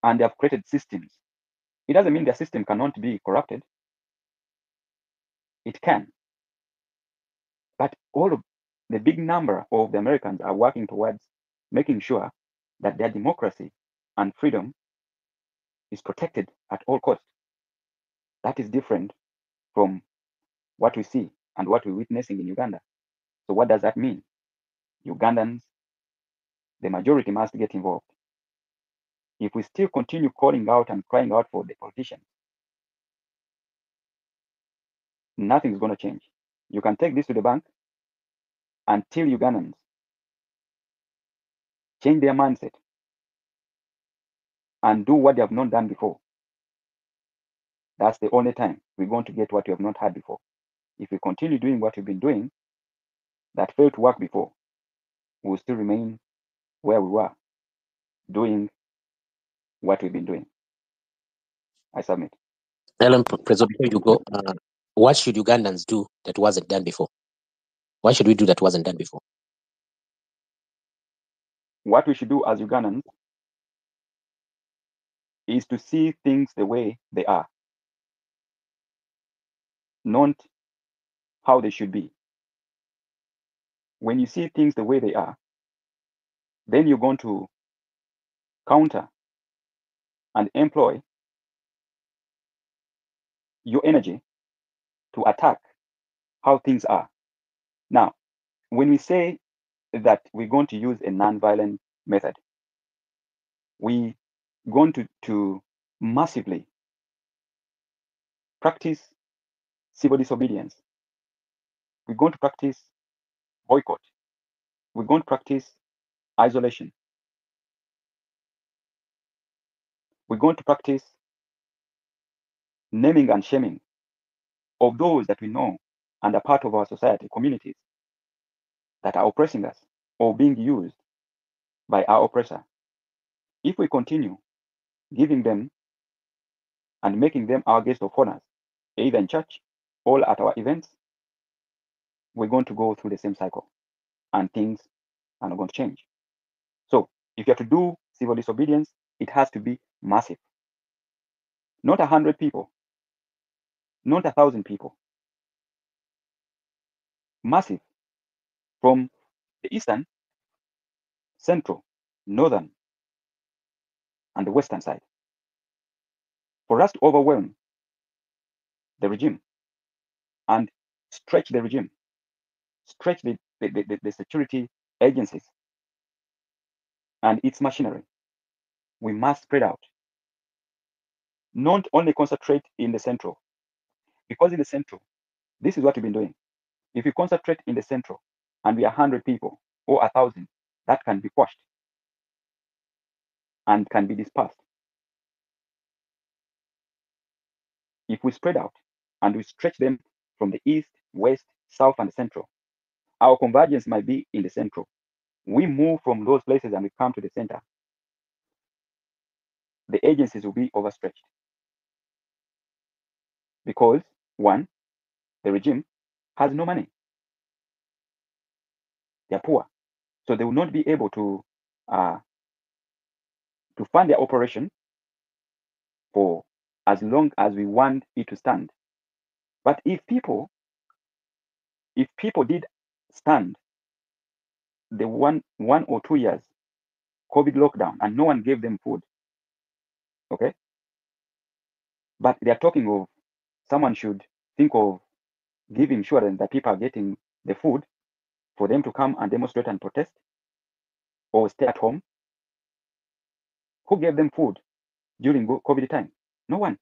and they have created systems. It doesn't mean their system cannot be corrupted. It can. But all of the big number of the Americans are working towards making sure that their democracy and freedom is protected at all costs. That is different from what we see and what we're witnessing in Uganda. So what does that mean? Ugandans, the majority must get involved. If we still continue calling out and crying out for the politicians, nothing's going to change. You can take this to the bank until Ugandans change their mindset and do what they have not done before. That's the only time we're going to get what we have not had before. If we continue doing what we've been doing that failed to work before, we'll still remain where we were, doing what we've been doing. I submit. Ellen, before you go, what should Ugandans do that wasn't done before? What should we do that wasn't done before? What we should do as Ugandans is to see things the way they are, not how they should be. When you see things the way they are, then you're going to counter and employ your energy to attack how things are. Now, when we say that we're going to use a non-violent method, we're going to massively practice civil disobedience. We're going to practice boycott. We're going to practice isolation. We're going to practice naming and shaming of those that we know and are part of our society, communities that are oppressing us or being used by our oppressor. If we continue giving them and making them our guests of honor, either in church or at our events, we're going to go through the same cycle and things are not going to change. So if you have to do civil disobedience, it has to be massive. Not 100 people, not 1,000 people. Massive. From the eastern, central, northern, and the western side. For us to overwhelm the regime and stretch the regime, stretch the security agencies and its machinery, we must spread out. Not only concentrate in the central, because in the central, this is what we've been doing. If you concentrate in the central and we are 100 people or 1,000, that can be quashed and can be dispersed. If we spread out and we stretch them from the east, west, south, and central, our convergence might be in the central. We move from those places and we come to the center. The agencies will be overstretched. Because, one, the regime has no money. They're poor. So they will not be able to fund their operation for as long as we want it to stand. But if people did stand the one or 2 years COVID lockdown and no one gave them food, okay? But they are talking of someone should think of giving assurance that people are getting the food for them to come and demonstrate and protest or stay at home. Who gave them food during COVID time? No one.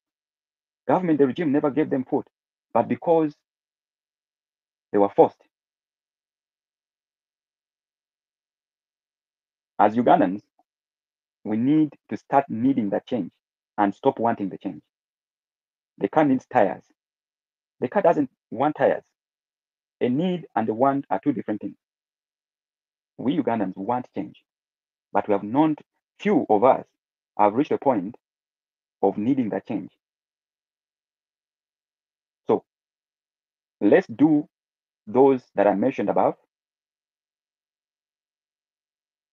Government, the regime never gave them food, but because they were forced. As Ugandans, we need to start needing that change and stop wanting the change. The car needs tires. The car doesn't want tires. A need and a want are two different things. We Ugandans want change, but we have not, few of us have reached a point of needing that change. So let's do those that I mentioned above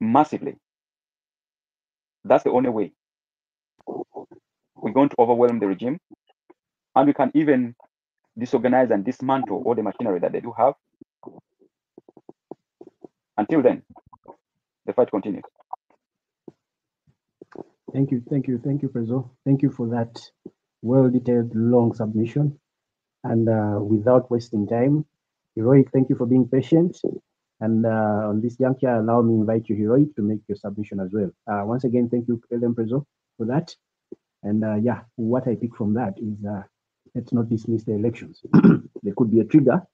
massively. That's the only way we're going to overwhelm the regime, and we can even disorganize and dismantle all the machinery that they do have. Until then, the fight continues. Thank you, Prezo. Thank you for that well-detailed, long submission. And without wasting time, Heroic, thank you for being patient. And on this juncture, allow me to invite you, Heroic, to make your submission as well. Once again, thank you, Ellen Prezo, for that. And yeah, what I pick from that is let's not dismiss the elections. There could be a trigger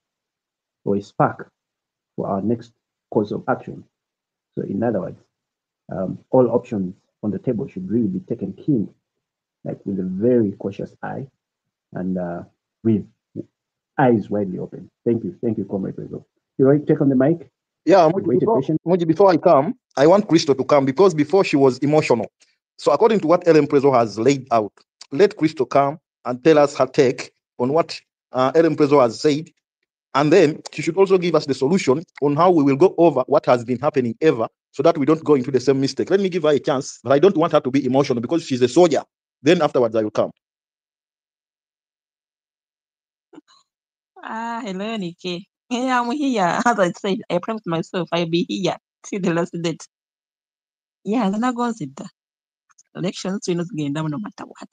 or a spark for our next course of action. So in other words, all options on the table should really be taken keen, like with a very cautious eye and with eyes widely open. Thank you, Comrade Prezo. Heroic, take on the mic. Yeah, Muji, before I come, I want Christo to come because before she was emotional. So according to what Ellen Prezo has laid out, let Christo come and tell us her take on what Ellen Prezo has said. And then she should also give us the solution on how we will go over what has been happening ever so that we don't go into the same mistake. Let me give her a chance, but I don't want her to be emotional because she's a soldier. Then afterwards I will come. Hello, Nikki. Yeah, I'm here. As I said, I promised myself I'll be here till the last date. Yeah, then I go sit there. Elections, we're not getting down no matter what.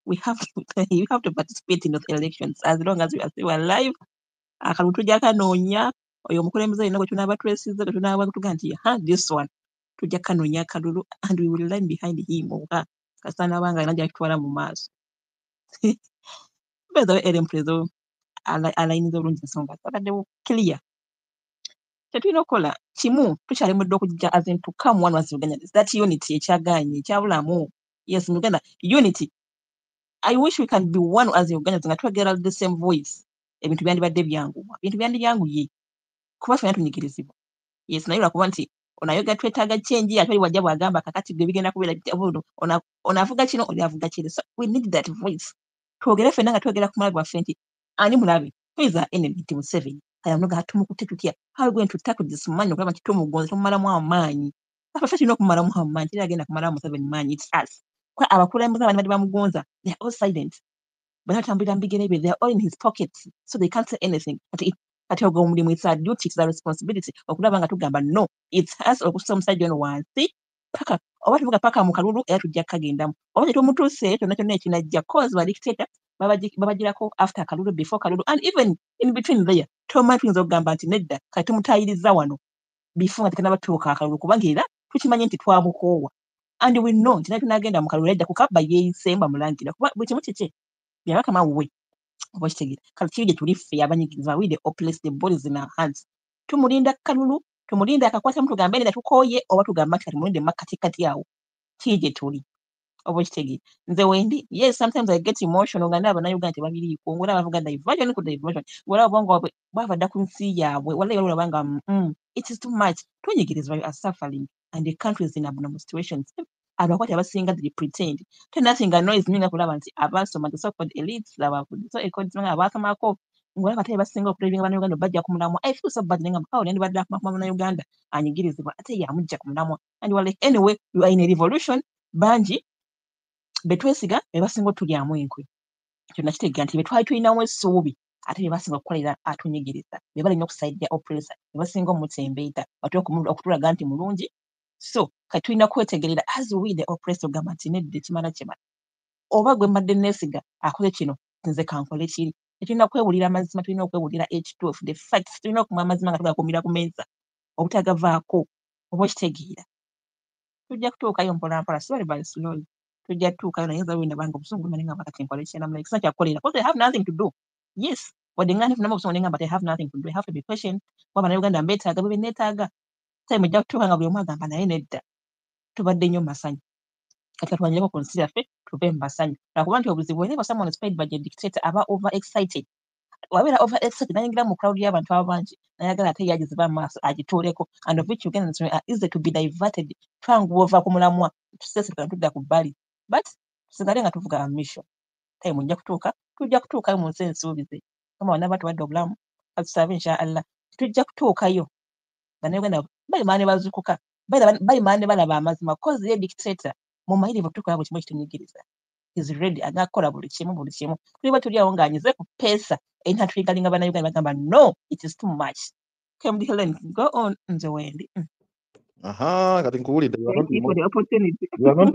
We have to participate in those elections as long as we are still alive. Tujja kanoonya oyo omukulembeze alina gwe tunaabatwesiza gwe tunaabatuga nti this one tujja kanoonya akalulu and we will line behind him oba kasanaabanga alina gy'atutwala mu maaso. By the way, Ellen Prezo alayiniza obulungi ensonga zabaddewo clear. Tetulina okukola kimu tukyali mudde okujja as in to come one as Uganda. That unity ekyagaanye ekyabulamu. Yes, in Uganda unity. I wish we can be one as Ugandans nga twogera the same voice. Ebintu byandibadde byangu. Ebintu byandibyanguye. Kuba ffenna tunyigirizibwa. Yes, naye lwakuba nti onayoga twetaaga change ate oli wajja bwagamba kakati gwe bigenda kubeera onavuga kino oli avuga kiri. So we need that voice. Twogere ffenna nga twogera ku mulabe waffe nti ani mulabe who is our enemy team 7 ayamunoga tumukutte tutya how are we going to tackle this man okulaba nti tumugonze tumumalamu amaanyi afa tulina okumalamu amaanyi teri agenda kumalamu 7 maanyi it's us kwa abakulembeze abandi bali bamugonza they are all silent banatambulira mu bigere bye they are all in his pockets so they can't say anything ati ogwo omulimu it's our duty it's our responsibility okulaba nga tugamba no it's us okussa omusajja ono wansi paka oba tuvuga paka mu kalulu era tujja kagendamu oba tetumutuuse kyonna kyonna ekinajja cause ba dictator babagirako after kalulu before kalulu and even in between there tomanyi tuyinza okugamba nti nedda kati tumutayiriza wano before nga tekanabatuuka akalulu kubanga era tukimanye nti twamukoowa and we know nti naye tunagenda mu kalulu ajja kukaba yeeyisemba mulangira kuba buli kimu kiki byabakama we oba kitegeera kati kiri gye tuli ffe abanyigiriza we the oppressed the bodies in our hands tumulinda kalulu tumulinda akakwatamu tugambe nenda tukooye oba tugamba nti kati mulinde makatikati awo kiri gye tuli oba kitegeera nze wendi yes sometimes I get emotional nga ndaba Uganda tebabiriiko ng'olaba bavuga diversion ku diversion ng'olaba bongo bava dda ku nsi yaabwe wala olaba nga it is too much tunyigirizibwa you are suffering and the country is in abnormal situations abakwati abasinga they pretend nothing annoys me nga kulaba nti abasoma the so-called elites so ekodisanga abasomako ng'olaba ate basinga okulevinga bannayuganda bajja ku mulamwa I feel so bad nenga awo nendibadde akumako Uganda anyigirizibwa ate yamujja ku mulamwa and you are like anyway you are in a revolution bangi betwesiga bebasinga otulyamu enkwe kyonna kitegeera nti betwali tulinamu essuubi ate bebasinga okukolera atunyigiriza bebalina okusaidia oppressor bebasinga omutembeeta okutulaga nti mulungi so kati tulina kwetegerera as we the oppressed ogamba nti nedde kimala oba gwe mbadde neesiga akoze kino nze kankole kiri tetulina kwewulira amazima tulina okwewulira H12 the facts tulina okumwa amazima nga tugakuumira ku meeza obutagavaako oba okitegeera tujja kutuukayo mpolampola slowly by slowly tujja tutuukayo naye nza wenda banga obusungu nga bakati nkola ekinamu like kisa kyakukolera because they have nothing to do yes wadde nga nfunamo obusungu nga but they have nothing to do I have to be patient waba Uganda mbeetaaga bwe neetaaga time ejja kutuuka nga buli omu agamba naye nedda tubadde nnyo mu masanyu kati katwanyireko ku nsi yaffe tuve mu masanyu lwakuba nti obuzibu whenever someone is paid by the dictator aba over excited wabeera over excited nayingira mu crowd y'abantu abangi nayagala ate yagiziba amaaso agituuleko and of which Ugandans are easy to be diverted twanguva ku mulamwa tusese tudda ku bbali but tusigale nga tuvuga mission time njja kutuuka tujja kutuukayo mu nsi ensuubize kama wanaba tuwadde obulamu katusabe insha Allah tujja kutuukayo bannayuganda bayimaane bazukuka bayimaane balaba amazima cause ye dictator mumanyirivu tukola buli kimu ekitunyigiriza is ready agakola buli kimu tuliba tuli awo ng'anyize ku pesa entatulingalinga bannayuganda bagamba no it is too much. Come Helen, go on nze wendi. Kati nkuwulidde, Thank you for the opportunity.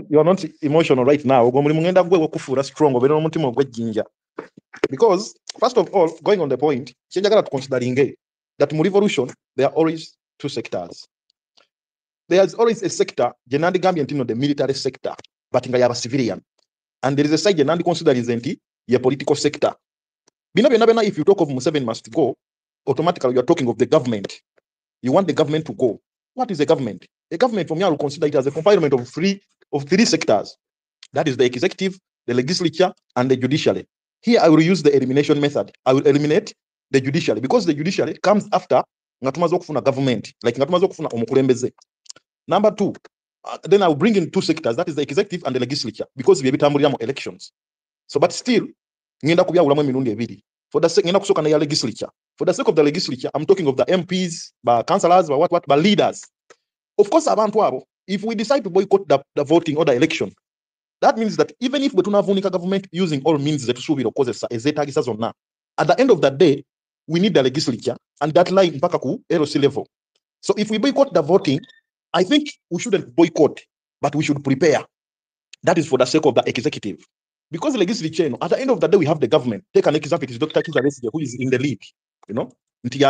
you are not emotional right now. Ogwo mulimu ngenda gwe okufuula strong obeera n'omutima ogw'ejjinja. Because first of all, going on the point, kyenjagala tuconsidering that mu revolution there are always two sectors. There is always a sector gye nandigambye nti no the military sector but nga yaba civilian, and there is a side gye nandiconsiderize nti ye political sector. Bino byonna if you talk of Museveni must go, automatically you are talking of the government. You want the government to go. What is a government? A government for me I will consider it as a component of three sectors. That is the executive, the legislature, and the judiciary. Here I will use the elimination method. I will eliminate the judiciary because the judiciary comes after ngatumaze okufuna government, like ngatumaze okufuna omukulembeze. Number two, then I will bring in two sectors, that is the executive and the legislature, because we bitambulira mu elections. So but still ngenda kubyawulamu emirundi ebiri. For the sake ngenda kusoka na ya legislature. For the sake of the legislature, I'm talking of the MPs, councillors, what, leaders. Of course, abantu abo, if we decide to boycott the voting or the election, that means that even if we don't have a government using all means that should be at the end of the day, we need the legislature and that line mpaka ku LC level. So if we boycott the voting, I think we shouldn't boycott, but we should prepare. That is for the sake of the executive. Because the legislature, at the end of the day, we have the government. Take an example, it is Dr. Kizza who is in the lead. You know, there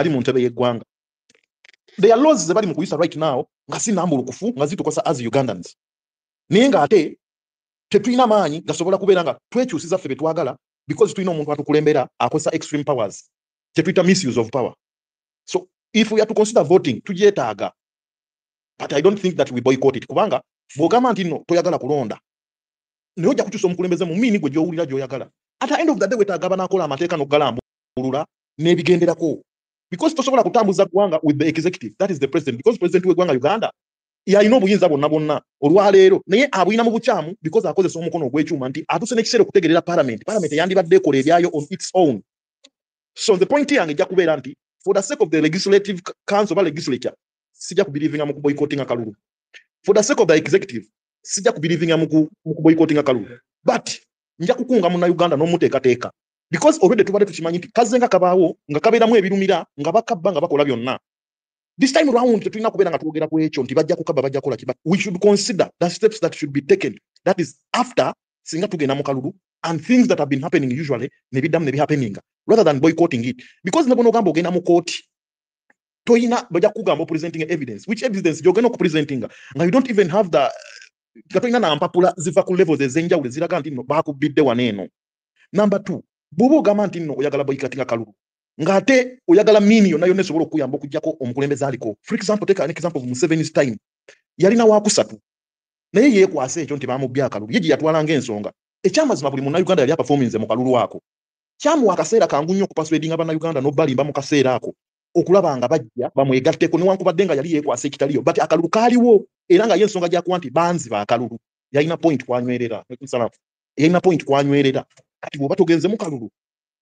are laws right now, as Ugandans. Tetulina maanyi gasobola kubeera nga twekyusiza ffe betwagala because tulina omuntu atukulembera akosa extreme powers, tetuyita misuse of power. So if we are to consider voting tugyetaaga, but I don't think that we boycott it kubanga bw'ogamba nti no toyagala kulonda naye ojja kukyusa omukulembeze mu miini gwe gy'owulira gy'oyagala. At the end of the day wetaaga banaakola amateeka n'okugalambulula n'ebigenderako because tosobola kutambuza ggwanga with the executive, that is the president, because president w'eggwanga Uganda yalina obuyinza bonna olwaleero naye abuyina mu bukyamu because akozesa omukono ogw'ekyuma nti atuse n'ekiseera okutegerera parliament yandibadde ekola ebyayo on its own. So the point yange ejja kubeera nti for the sake of the legislative council or legislature sijja kubelievinga mu kuboycotting akalulu. For the sake of the executive sijja kubelievinga mu kuboycotting akalulu, but nja kukunga Munnayuganda n'omuteekateeka because already tubadde tukimanyi nti kazenga kabaawo nga kabeeramu ebirumira nga bakabba nga bakola byonna. This time around, tulina kubeera nga twogera ku ekyo nti bajja kukaba bajja kola ki, but we should consider the steps that should be taken. That is after singa tugenda mu kalulu and things that have been happening usually ne be happening rather than boycotting it. Because ne bono gamba ogenda mu court toyina bajja kugamba presenting evidence, which evidence gyogenda ku presenting nga you don't even have the katoyina na mpapula ziva ku levels ezenjawulo ziraga nti no bakubidde waneeno. Number 2, bw'oba ogamba nti no oyagala boycotting akalulu ngate oyagala mini yonna yonna esobola okuyamba okujjako omukulembeze aliko. For example, take an example of Museveni's time. Yalina wakusatu naye yeekwasa ekyo nti bamubya akalulu ye gye yatwalanga ensonga. Ekyamazima buli Munnayuganda yali aperforminze mu kalulu ako. Kyamuwa akaseera kangu nnyo okupaswedinga Bannayuganda n'obalimba mu kaseera ako okulaba nga bajja bamwegatteko newankubadde nga yali yeekwasa ekitaliyo, but akalulu kaaliwo era nga ye ensonga gyakuba nti banzi ba akalulu yalina point kwanywerera. Yalina point kwanywerera. Kati bw'oba togenze mu kalulu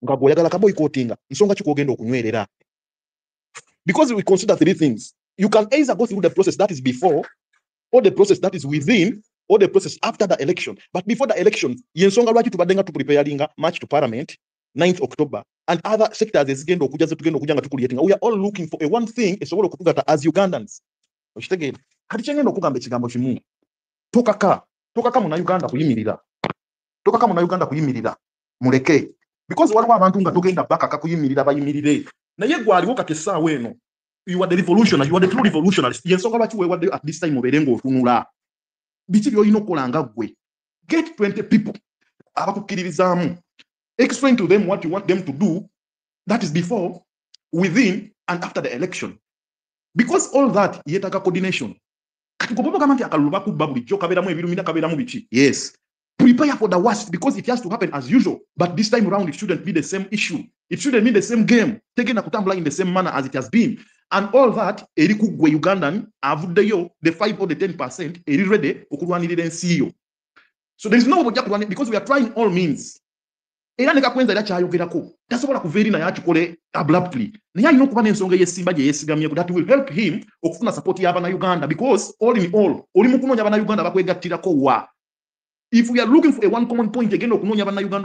nga bw'oyagala ka boycotting nsonga ki kwogenda okunywerera? Because we consider three things. You can either go through the process that is before, or the process that is within, or the process after the election. But before the election, yensonga lwaki tubaddenga tupreparinga march to parliament 9th October and other sectors ezigenda okujja nga tukuliyetinga. We are all looking for a one thing esobola okutugata as Ugandans. Okitegeera? Kati kyengenda okugamba ekigambo kimu. Tokaka Munnayuganda kuyimirira. Tokaka Munnayuganda kuyimirira. Muleke. Because waliwo abantu nga togenda bakaka kuyimirira bayimirire. Naye gwe aliwo kati essaawa eno. You are the revolutionary, you are the true revolutionarist. Yensonga lwaki weewadde at this time obeere ng'otunula. Biki by'olina okukola nga ggwe? Get 20 people abakukkiririzaamu. Explain to them what you want them to do. That is before, within, and after the election. Because all that yeetaaga coordination. Kati gwe bw'ogamba nti akalulu bakubba bulijjo kabeeramu ebirumira kabeeramu biki. Yes. Prepare for the worst because it has to happen as usual. But this time around, it shouldn't be the same issue. It shouldn't be the same game. Taking a kutambula in the same manner as it has been. And all that, eriku gwe Ugandan, avuddeyo, the 5 or the 10%, eri ready, okulwanirira ensi yo. So there is no way because we are trying all means. Era neka kwenza era kyayogerako. Tasobola kuveeri naye akikole abruptly. Naye alina okuba n'ensonga y'essimba gye yeesigamyeko that will help him okufuna support y'Abannayuganda because all in all, oli mu kunoonya Abannayuganda bakwegattirako wa. If we are looking for a one common point again, Uganda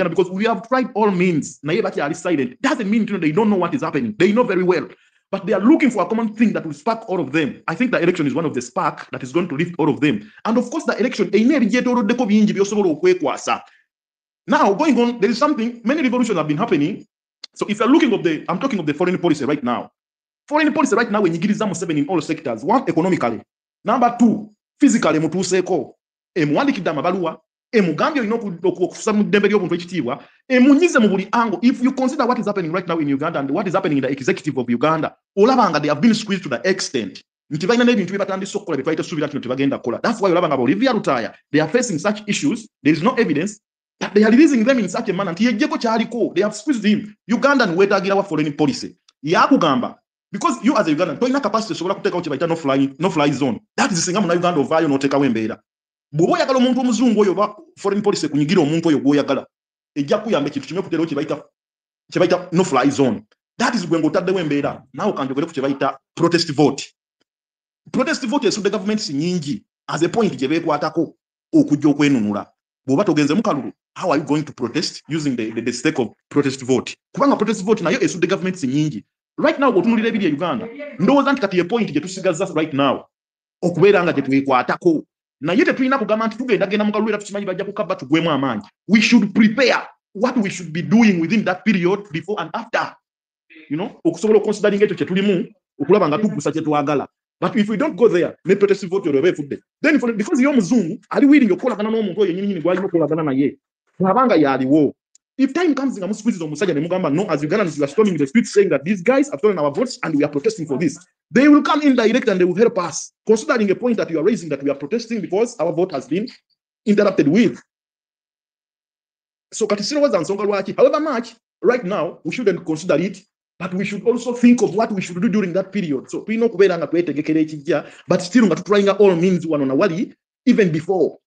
because we have tried all means. Silent. Doesn't mean they don't know what is happening. They know very well. But they are looking for a common thing that will spark all of them. I think the election is one of the spark that is going to lift all of them. And of course, the election. Now, going on, there is something, many revolutions have been happening. So if you're looking at I'm talking of the foreign policy right now. Foreign policy right now, when you give them 7 in all sectors. 1, economically. Number 2, physically, mutuseko. Mwandikidde amabaluwa. Mugambye olina okufusa mu ddembe ly'obuntu ekitiibwa. Munyize mu buli angle. If you consider what is happening right now in Uganda and what is happening in the executive of Uganda, olabanga they have been squeezed to the extent. Nti balina n'ebintu bye batandise okukola bye twayita suubira nti tebagenda kukola. That's why olabanga Olivia Lutaya, they are facing such issues. There is no evidence. But they are releasing them in such a manner. They have squeezed him. Ugandan wetagira wa foreign policy. Yakugamba. Because you as a Ugandan, toina capacity to take out no fly zone. That is the thing. Uganda vayo no take away mbera. Bobo yagala omuntu omuzungu oyo ba foreign policy kunyigira omuntu oyo goyagala. Ejja kuyamba ekintu kimwe kutero kibaita no fly zone. That is gwengo tadde wembera. Now kanjogere ku kibaita protest vote. Protest vote is the government nyingi as a point gye bekwatako okujja okwenunula. Boba togenze mukalulu. How are you going to protest using the stake of protest vote? Kubanga protest vote nayo esu the government nyingi. Right now gotunulira ebiri Uganda. Ndowooza nti kati ye point gye tusigaza right now. Okubeera nga gye twekwatako. Naye tetulina kugamba nti tugenda mukalulu era tukimanyi bajja kukaba tugwemu amaanyi. We should prepare what we should be doing within that period before and after. You know, okusobola considering ekyo kye tulimu okulaba nga tugusa kye twagala. But if we don't go there, ne protest vote then because you're muzungu, ali willing okukolagana n'omuntu oyo nyinyi gwalimo okukolagana naye. Twabanga yaliwo. If time comes nga musqueeze omusajja ne mugamba no, as Ugandans we are storming the streets saying that these guys have stolen our votes and we are protesting for this, they will come in direct and they will help us, considering a point that you are raising that we are protesting because our vote has been interrupted with. So katisino was ansonga lwaki. However much right now we shouldn't consider it, but we should also think of what we should do during that period. So we know kubeera nga twetegekera ekijja, but still nga trying all means one on a wali even before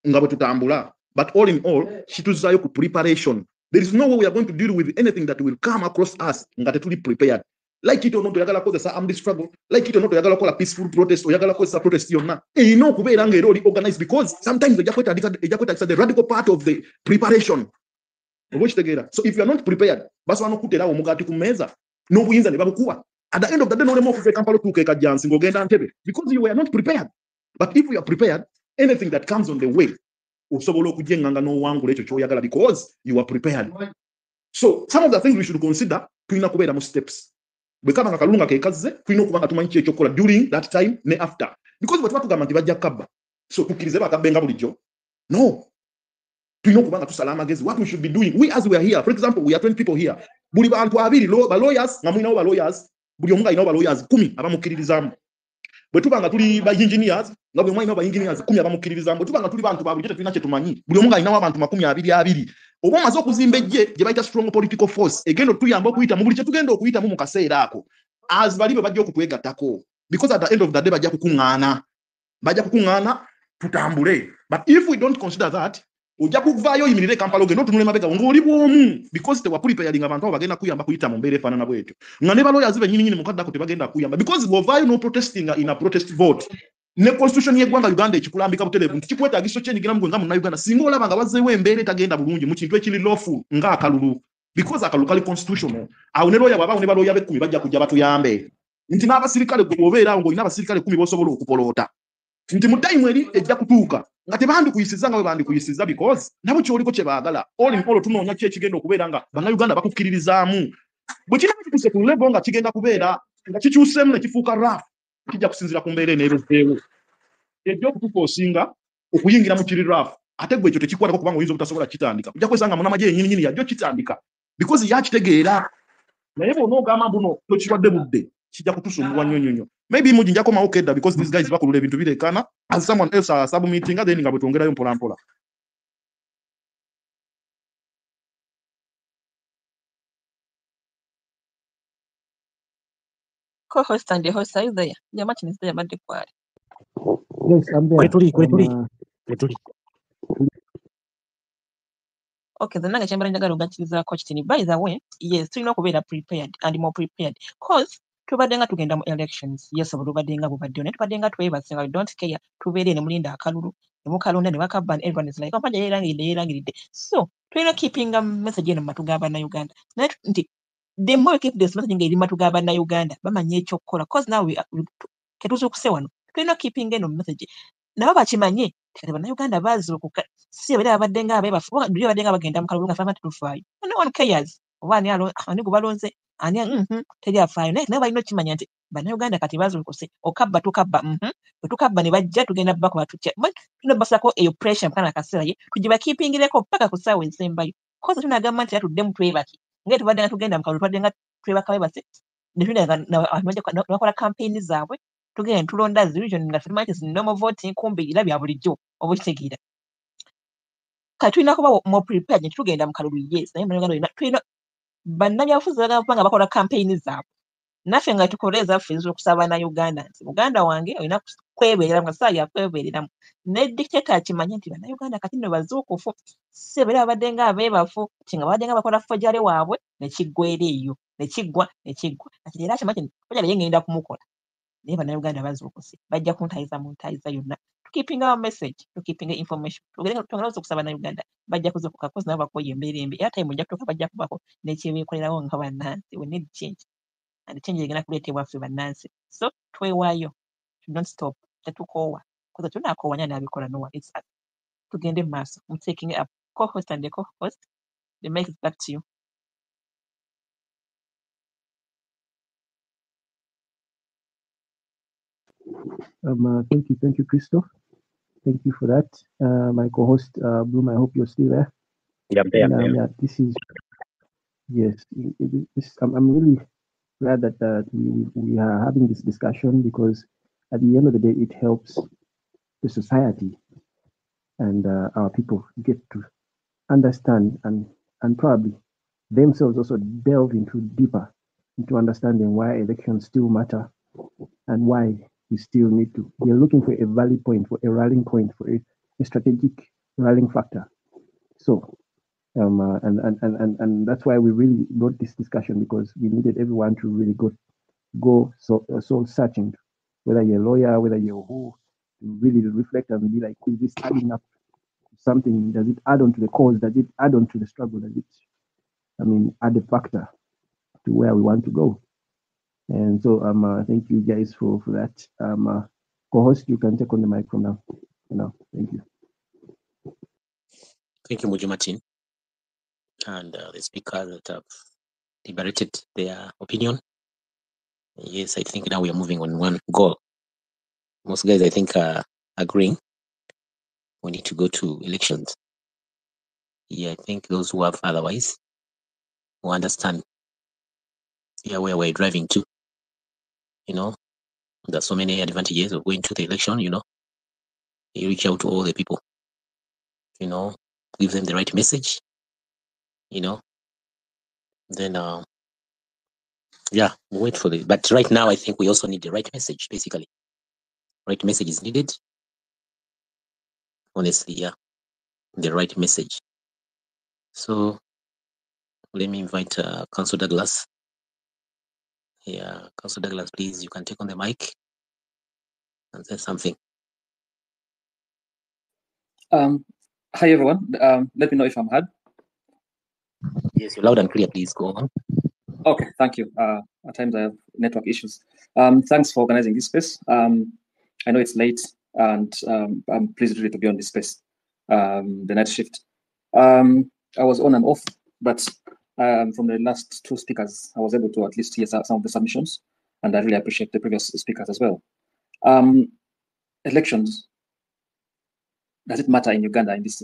nga bwetutambula. But all in all, shituzayo ku preparation. There is no way we are going to deal with anything that will come across us nga tetuli prepared. Like it or not, oyagala kozesa armed struggle. Like it or not, oyagala kola peaceful protest. Oyagala kozesa protest yonna. You know kubeera nga era oli organized because sometimes the radical part of the preparation. So if you are not prepared, baswana kuterawo mugati ku meza n'obuyinza ne babukuwa. At the end of the day, no more kufe Kampala tukeeka jansi ng'ogenda Ntebe because you were not prepared. But if we are prepared, anything that comes on the way, osobola okujenganga n'owangula ekyo ky'oyagala because you are prepared. So some of the things we should consider, tulina kubeera mu steps. Bwe kaba nga kalunga ke kazze, tulina okuba nga tumanyi ki ekyokukola during that time ne after. Because bwe tuba tugamba nti bajja kabba, so tukkirize bakabbenga bulijjo. No. Tulina okuba nga tusala amagezi. What we should be doing, we as we are here, for example, we are 20 people here. Buli bantu abiri ba lawyers, nga mulinawo ba lawyers, buli omu alinawo ba lawyers 10 abamukkiririzaamu. Bwe tuba nga tuli ba engineers, nga buli omu alinawo ba engineers 10 abamukkiririzaamu. Bwe tuba nga tuli bantu ba bulijjo tetulina kye tumanyi, buli omu alinawo abantu 20 oba omaze okuzimba ejje gye bayita strong political force egenda otuyamba okuyita mu buli kye tugenda okuyitamu mu kaseera ako as bali be bajja okutwegattako because at the end of the day bajja kukuŋŋaana tutambule. But if we don't consider that, ojja kuvaayo oyimirire Kampala ogenda otunula emabega ng'oli bw'omu because tewa preparing abantu abo bagenda kuyamba kuyita mu mbeera efaanana bwetyo nga ne baloyazi bennyini mukaddako tebagenda kuyamba because bw'ovaayo no protesting in a protest vote ne constitution y'eggwanga Uganda ekikulambika butereevu nti kikwetaagisa okyenyigira mu nga Munnayuganda singa olaba nga bazzeewo embeera etagenda bulungi mu kintu ekiri lawful ng'akalulu because akalulu kali constitutional. Awo ne lawyer bw'abaawo ne balawyer be 10 bajja kujja batuyambe nti n'abasirikale bw'obeeraawo ng'olina abasirikale 10 b'osobola okupoloota nti mu time eri ejja kutuuka nga tebandikuyisiza nga bwe bandikuyisiza because nabo kyoliko kye baagala. All in all tunoonya ki ekigenda okubeera nga Bannayuganda bakukkiririzaamu. Bwe kiraba kituuse ku level nga kigenda kubeera nga kikyuseemu ne kifuuka rough, kijja kusinziira ku mbeera eneeroddeewo. Ejja okutukoosinga okuyingira mu kiri rough ate gwe ekyo tekikwatako kubanga oyinza obutasobola kitandika. Ojja kwesanga munnamagye yennyini yajja kitandika because yakitegeera. Naye bw'onoogamba mbuno tokiwadde budde kijja kutusumbuwa nnyo. Maybe mujinja koma okeda because these guys bakulula ebintu birekana as someone else submitting then nga bwetwongerayo mpola mpola. Co-host and the host, are you there? Yamachini is there, but the quiet. Yes, I'm there. Kwetuli. Okay, the next chamber njagala ogakkirizaako kitini. By the way, yes, tulina okubeera prepared and more prepared. Because tubadde nga tugenda mu elections yes obulubadde nga bubaddeyo naye tubadde nga twebase nga we don't care tubeere ne mulinda akalulu ne mukalonda ne bakabba and everyone is like ompanja yeerangiridde so tulina keeping message eno mu matu ga bannayuganda naye nti the more we keep this message ng'eri mu matu ga bannayuganda bamanya ekyokukola cause now tetuzuukuse wano tulina keeping eno message nabo bakimanye kati bannayuganda baazuukuka si era babadde nga abeebafu buli babadde nga bagenda mu kalulu nga fama tetufaayo no one cares oba ani gwe balonze ani teri afaayo naye nabo balina okimanya nti bannayuganda kati baazuukuse okabba tukabba bwe tukabba ne bajja tugenda bakuba tutya tulina basako eyo pressure mukana kaseera ye tugibakiipingireko paka ku ssaawa ezisembayo koze tunagamba nti era tuddemu twebake nga tubadde nga tugenda mu kalulu tubadde nga twebaka bebase nebakola campaign zaabwe tugenda tulonda region nga tumanyi nti normal voting kumbe era bya bulijjo oba okitegeera kati tulina kuba more prepared nti tugenda mu kalulu yes naye bannayuganda tulina bannabyabufuzi bagamba kuba nga bakola campaign zaabwe naffe nga tukola ezaffe ez'okusaba bannayuganda nti muganda wange olina kwebeereramu nga saa yakwebeereramu ne dictator akimanye nti bannayuganda kati nno bazuukufu si beera babadde nga abeebafu ti nga babadde nga bakola fojale waabwe ne kiggwera eyo ne kiggwa kati era akimanyi nti fojale ye ngenda kumukola naye bannayuganda bazuukuse bajja kuntayiza mu ntayiza yonna tukipinga our message tukipinga information tugenda okusaba bannayuganda bajja kuzuukuka kozi nabo bakoye emberembe era time ojja kutuuka bajja kubako n'ekyebeekolerawo nga bannansi we need change and change egenda kuleetebwa ffe bannansi so twewaayo don't stop tetukoowa kozi tunakoowa nyani abikola nowa it's tugende mu maaso I'm taking up co-host and the co-host the mic is back to you. Thank you, Christoph. Thank you for that. My co-host, Bloom, I hope you're still there. Yeah, I'm there. And, yeah, this is, yes, I'm really glad that we are having this discussion because at the end of the day, it helps the society and our people get to understand and probably themselves also delve into deeper into understanding why elections still matter and why we still need to. We are looking for a valid point, for a rallying point, for a strategic rallying factor. So, and that's why we really brought this discussion because we needed everyone to really go soul searching, whether you're a lawyer, whether you're who, to really reflect and be like, is this adding up to something? Does it add on to the cause? Does it add on to the struggle? Does it, add a factor to where we want to go? And so thank you guys for that. Co-host, you can take on the mic from now. Thank you. Thank you, Muji Martin, and the speakers that have liberated their opinion. Yes, I think now we are moving on one goal. Most guys, I think, are agreeing we need to go to elections. Yeah, I think those who have otherwise will understand where we're driving to. There's so many advantages of going to the election, you reach out to all the people, give them the right message, then wait for but right now I think we also need the right message, basically. Right message is needed. Honestly, the right message. So let me invite Councillor Douglas. Yeah, Councillor Douglas, please, you can take on the mic and say something. Hi everyone. Let me know if I'm heard. Yes, you're loud and clear. Please go on. Okay, thank you. At times I have network issues. Thanks for organizing this space. I know it's late, and I'm pleased really to be on this space. The night shift. I was on and off, but from the last two speakers, I was able to at least hear some of the submissions, and I really appreciate the previous speakers as well. Elections. Does it matter in Uganda in this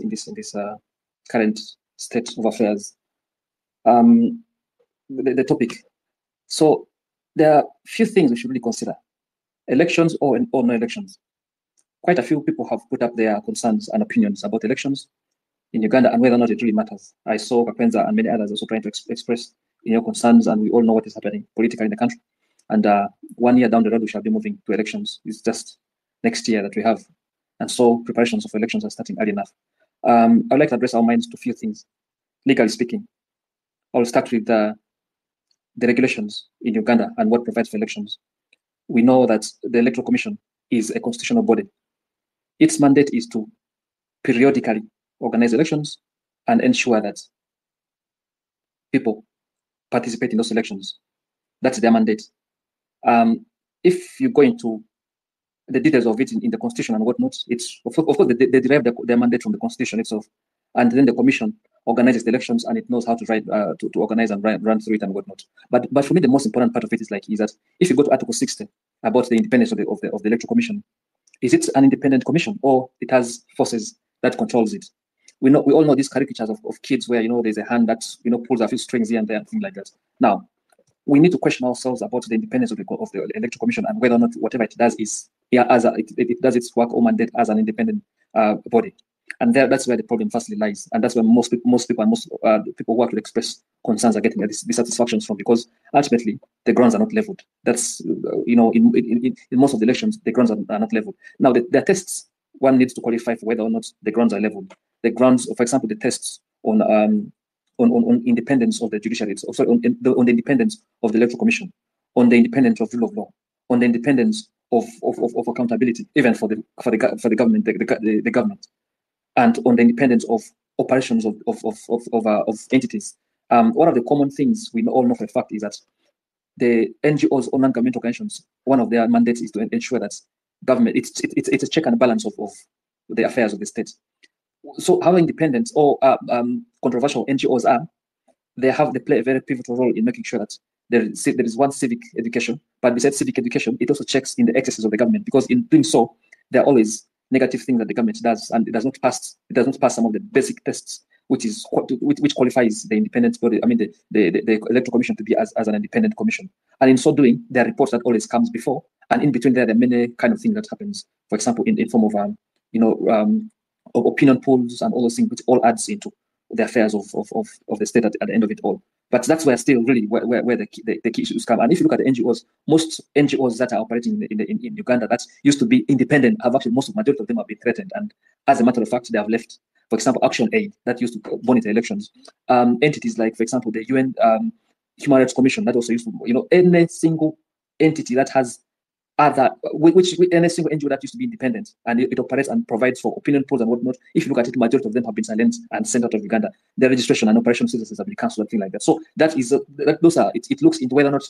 current state of affairs? The topic. So there are a few things we should really consider. Elections or no elections. Quite a few people have put up their concerns and opinions about elections in Uganda and whether or not it really matters. I saw Kakwenza and many others also trying to express concerns, and we all know what is happening politically in the country. And 1 year down the road, we shall be moving to elections. It's just next year that we have. And so preparations of elections are starting early enough. I'd like to address our minds to a few things, legally speaking. I'll start with the the regulations in Uganda and what provides for elections, we know that the Electoral Commission is a constitutional body. Its mandate is to periodically organize elections and ensure that people participate in those elections. That's their mandate. If you go into the details of it in the Constitution and whatnot, it's of course they derive their mandate from the Constitution itself, and then the Commission organizes the elections and it knows how to write to organize and run through it and whatnot. But for me, the most important part of it is that if you go to Article 60 about the independence of the Electoral Commission, is it an independent commission or it has forces that controls it? We all know these caricatures of kids where there's a hand that pulls a few strings here and there and things like that. Now, we need to question ourselves about the independence of the Electoral Commission and whether or not whatever it does is it does its work or mandate as an independent body. And that's where the problem firstly lies, and that's where most people who work to express concerns are getting dissatisfactions from, because ultimately the grounds are not leveled. That's in most of the elections the grounds are not leveled. Now there are tests one needs to qualify for whether or not the grounds are leveled. The grounds, for example, the tests on independence of the judiciary, on the independence of the Electoral Commission, on the independence of rule of law, on the independence of accountability, even for the government, the government, and on the independence of operations of entities. One of the common things we all know for a fact is that the NGOs or non-governmental organizations, one of their mandates is to ensure that government, it's a check and balance of the affairs of the state. So how independent or controversial NGOs are, they play a very pivotal role in making sure that there is one civic education, but besides civic education, it also checks in the excesses of the government, because in doing so, there are always negative things that the government does, and it does not pass some of the basic tests, which qualifies the independent body, the Electoral Commission to be as an independent commission. And in so doing, there are reports that always comes before, and in between there are many kind of things that happens. For example, in form of opinion polls and all those things, which all adds into the affairs of the state at the end of it all. But that's where still really where the key issues come. And if you look at the NGOs, most NGOs that are operating in Uganda that used to be independent have actually, majority of them have been threatened. And as a matter of fact, they have left. For example, Action Aid, that used to monitor elections. Entities like, for example, the UN Human Rights Commission, that also used to, any single entity that has any single NGO that used to be independent and it operates and provides for opinion polls and whatnot, if you look at it, majority of them have been silenced and sent out of Uganda. Their registration and operation citizens have been cancelled and things like that. So it looks into whether or not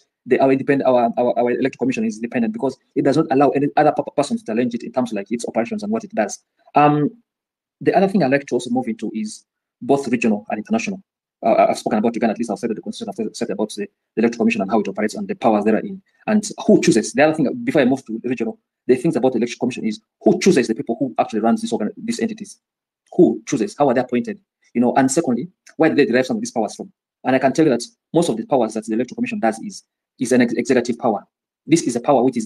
our Electoral Commission is independent, because it does not allow any other person to challenge it in terms of its operations and what it does. The other thing I'd like to also move into is both regional and international. I've spoken about Uganda, at least I've said that the Constitution, I've said about the Electoral Commission and how it operates and the powers therein, and who chooses. The other thing, before I move to regional, the things about the Electoral Commission is who chooses the people who actually runs these entities. Who chooses? How are they appointed? And secondly, where do they derive some of these powers from? And I can tell you that most of the powers that the Electoral Commission does is an executive power. This is a power which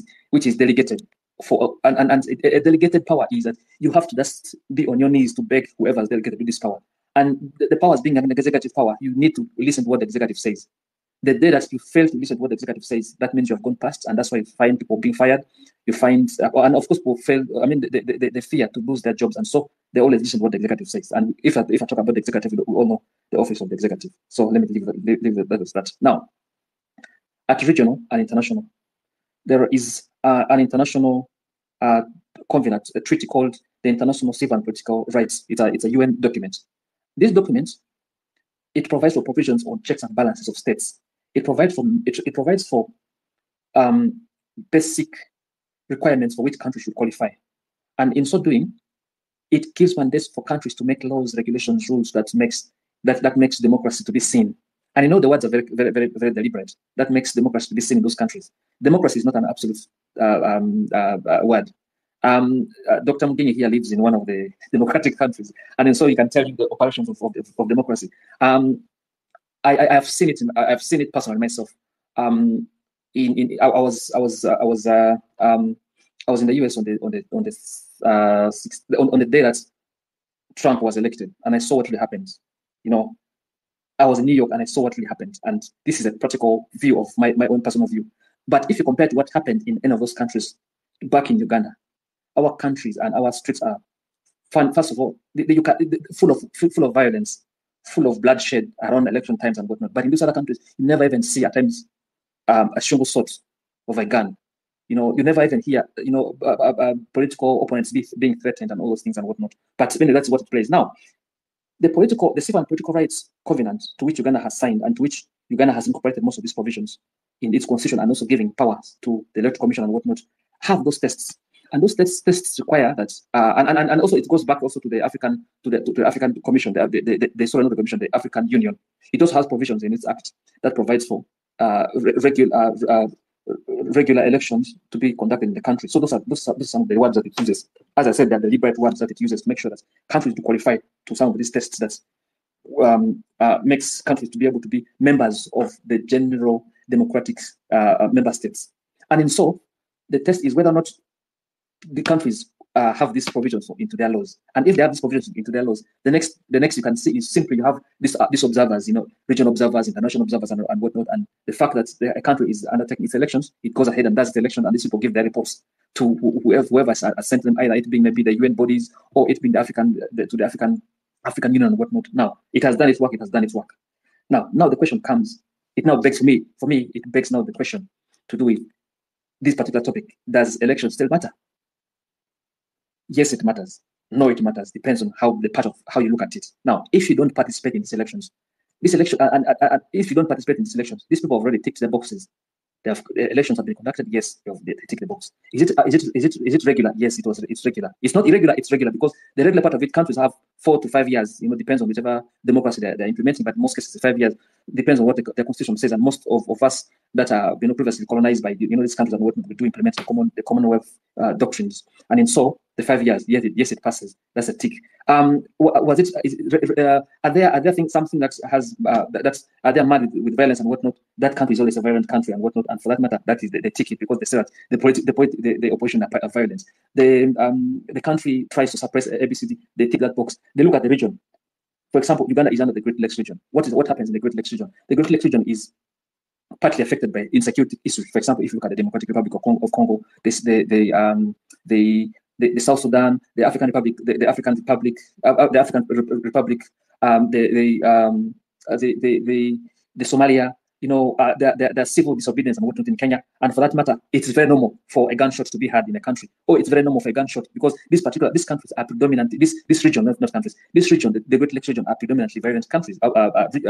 is delegated for, and a delegated power is that you have to just be on your knees to beg whoever is delegated with this power. And the powers being an executive power, you need to listen to what the executive says. The day that you fail to listen to what the executive says, that means you have gone past, and that's why you find people being fired. You find, and of course, people fail. They fear to lose their jobs, and so they always listen to what the executive says. And if I talk about the executive, we all know the office of the executive. So let me leave that as that. Now, at regional and international, there is an international covenant, a treaty called the International Civil and Political Rights. It's a UN document. This document, it provides for provisions on checks and balances of states. It provides for basic requirements for which countries should qualify, and in so doing, it gives mandates for countries to make laws, regulations, rules that makes democracy to be seen. And the words are very, very, very, very deliberate. That makes democracy to be seen in those countries. Democracy is not an absolute word. Dr. Mugenyi here lives in one of the democratic countries, and so you can tell him the operations of democracy. I have seen it. I've seen it personally myself. I was in the US on the day that Trump was elected, and I saw what really happened. I was in New York and I saw what really happened, and this is a practical view of my own personal view. But if you compare to what happened in any of those countries back in Uganda, our countries and our streets are, first of all, full of violence, full of bloodshed around election times and whatnot. But in those other countries, you never even see at times a single shot of a gun. You know, you never even hear, you know, political opponents being threatened and all those things and whatnot. But anyway, that's what it plays. Now, the civil and political rights covenant to which Uganda has signed and to which Uganda has incorporated most of these provisions in its constitution and also giving powers to the electoral commission and whatnot, have those tests. And those tests require that, and also it goes back also to the African Commission, the sorry, not the Commission, the African Union. It also has provisions in its act that provides for regular elections to be conducted in the country. So those are some of the words that it uses. As I said, they're the deliberate words that it uses to make sure that countries to qualify to some of these tests that makes countries to be able to be members of the general democratic member states. And in so, the test is whether or not the countries have these provisions into their laws. And if they have these provisions into their laws, the next you can see is simply you have these observers, you know, regional observers, international observers, and whatnot. And the fact that a country is undertaking its elections, it goes ahead and does its election, and these people give their reports to whoever has sent them, either it being maybe the UN bodies or it being the African Union and whatnot. Now it has done its work. It has done its work. Now the question comes. It now begs for me. It begs now the question to do with this particular topic: does elections still matter? Yes, it matters. No, it matters. Depends on how you look at it. Now, if you don't participate in these elections, if you don't participate in these elections, these people have already ticked their boxes. The elections have been conducted. Yes, they tick the box. Is it regular? Yes, it's regular. It's not irregular. It's regular because the regular part of it, countries have 4 to 5 years. You know, depends on whichever democracy they're implementing. But in most cases, 5 years depends on what the constitution says. And most of us that are previously colonized by these countries and what we do implement the Commonwealth doctrines. And in so the 5 years, yes, it passes. That's a tick. Are there things something that has are they mad with violence and whatnot? That country is always a violent country and whatnot. And for that matter, that is they tick it because they say that the opposition are violent. The country tries to suppress ABCD. They tick that box. They look at the region. For example, Uganda is under the Great Lakes region. What happens in the Great Lakes region? The Great Lakes region is partly affected by insecurity issues. For example, if you look at the Democratic Republic of Congo, the South Sudan, the African Republic, the African Republic, the Somalia. You know, there's civil disobedience and whatnot in Kenya, and for that matter, it's very normal for a gunshot to be heard in a country. Or it's very normal for a gunshot because these countries are predominantly this region, not countries. This region, the Great Lakes region, are predominantly violent countries,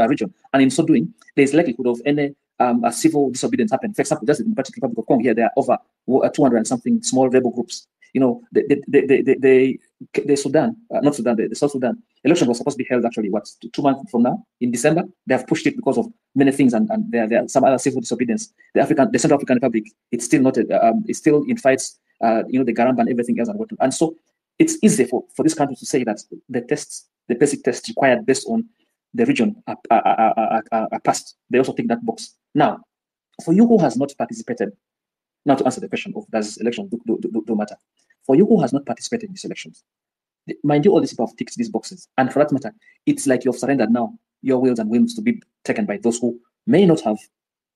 region, and in so doing, there's likelihood of any a civil disobedience happen. For example, just in the Democratic Republic of Congo, here there are over 200 and something small rebel groups. You know, the Sudan, not Sudan, the South Sudan election was supposed to be held actually 2 months from now in December. They have pushed it because of many things, and there are some other civil disobedience. The Central African Republic, it's still not it's still in fights. You know, the Garamba and everything else and whatnot. And so it's easy for this country to say that the basic tests required based on the region are passed. They also tick that box. Now, for you who has not participated, now to answer the question of does elections do matter? For you who has not participated in these elections, mind you, all these people have ticked these boxes. And for that matter, it's like you've surrendered now your wills and whims to be taken by those who may not have,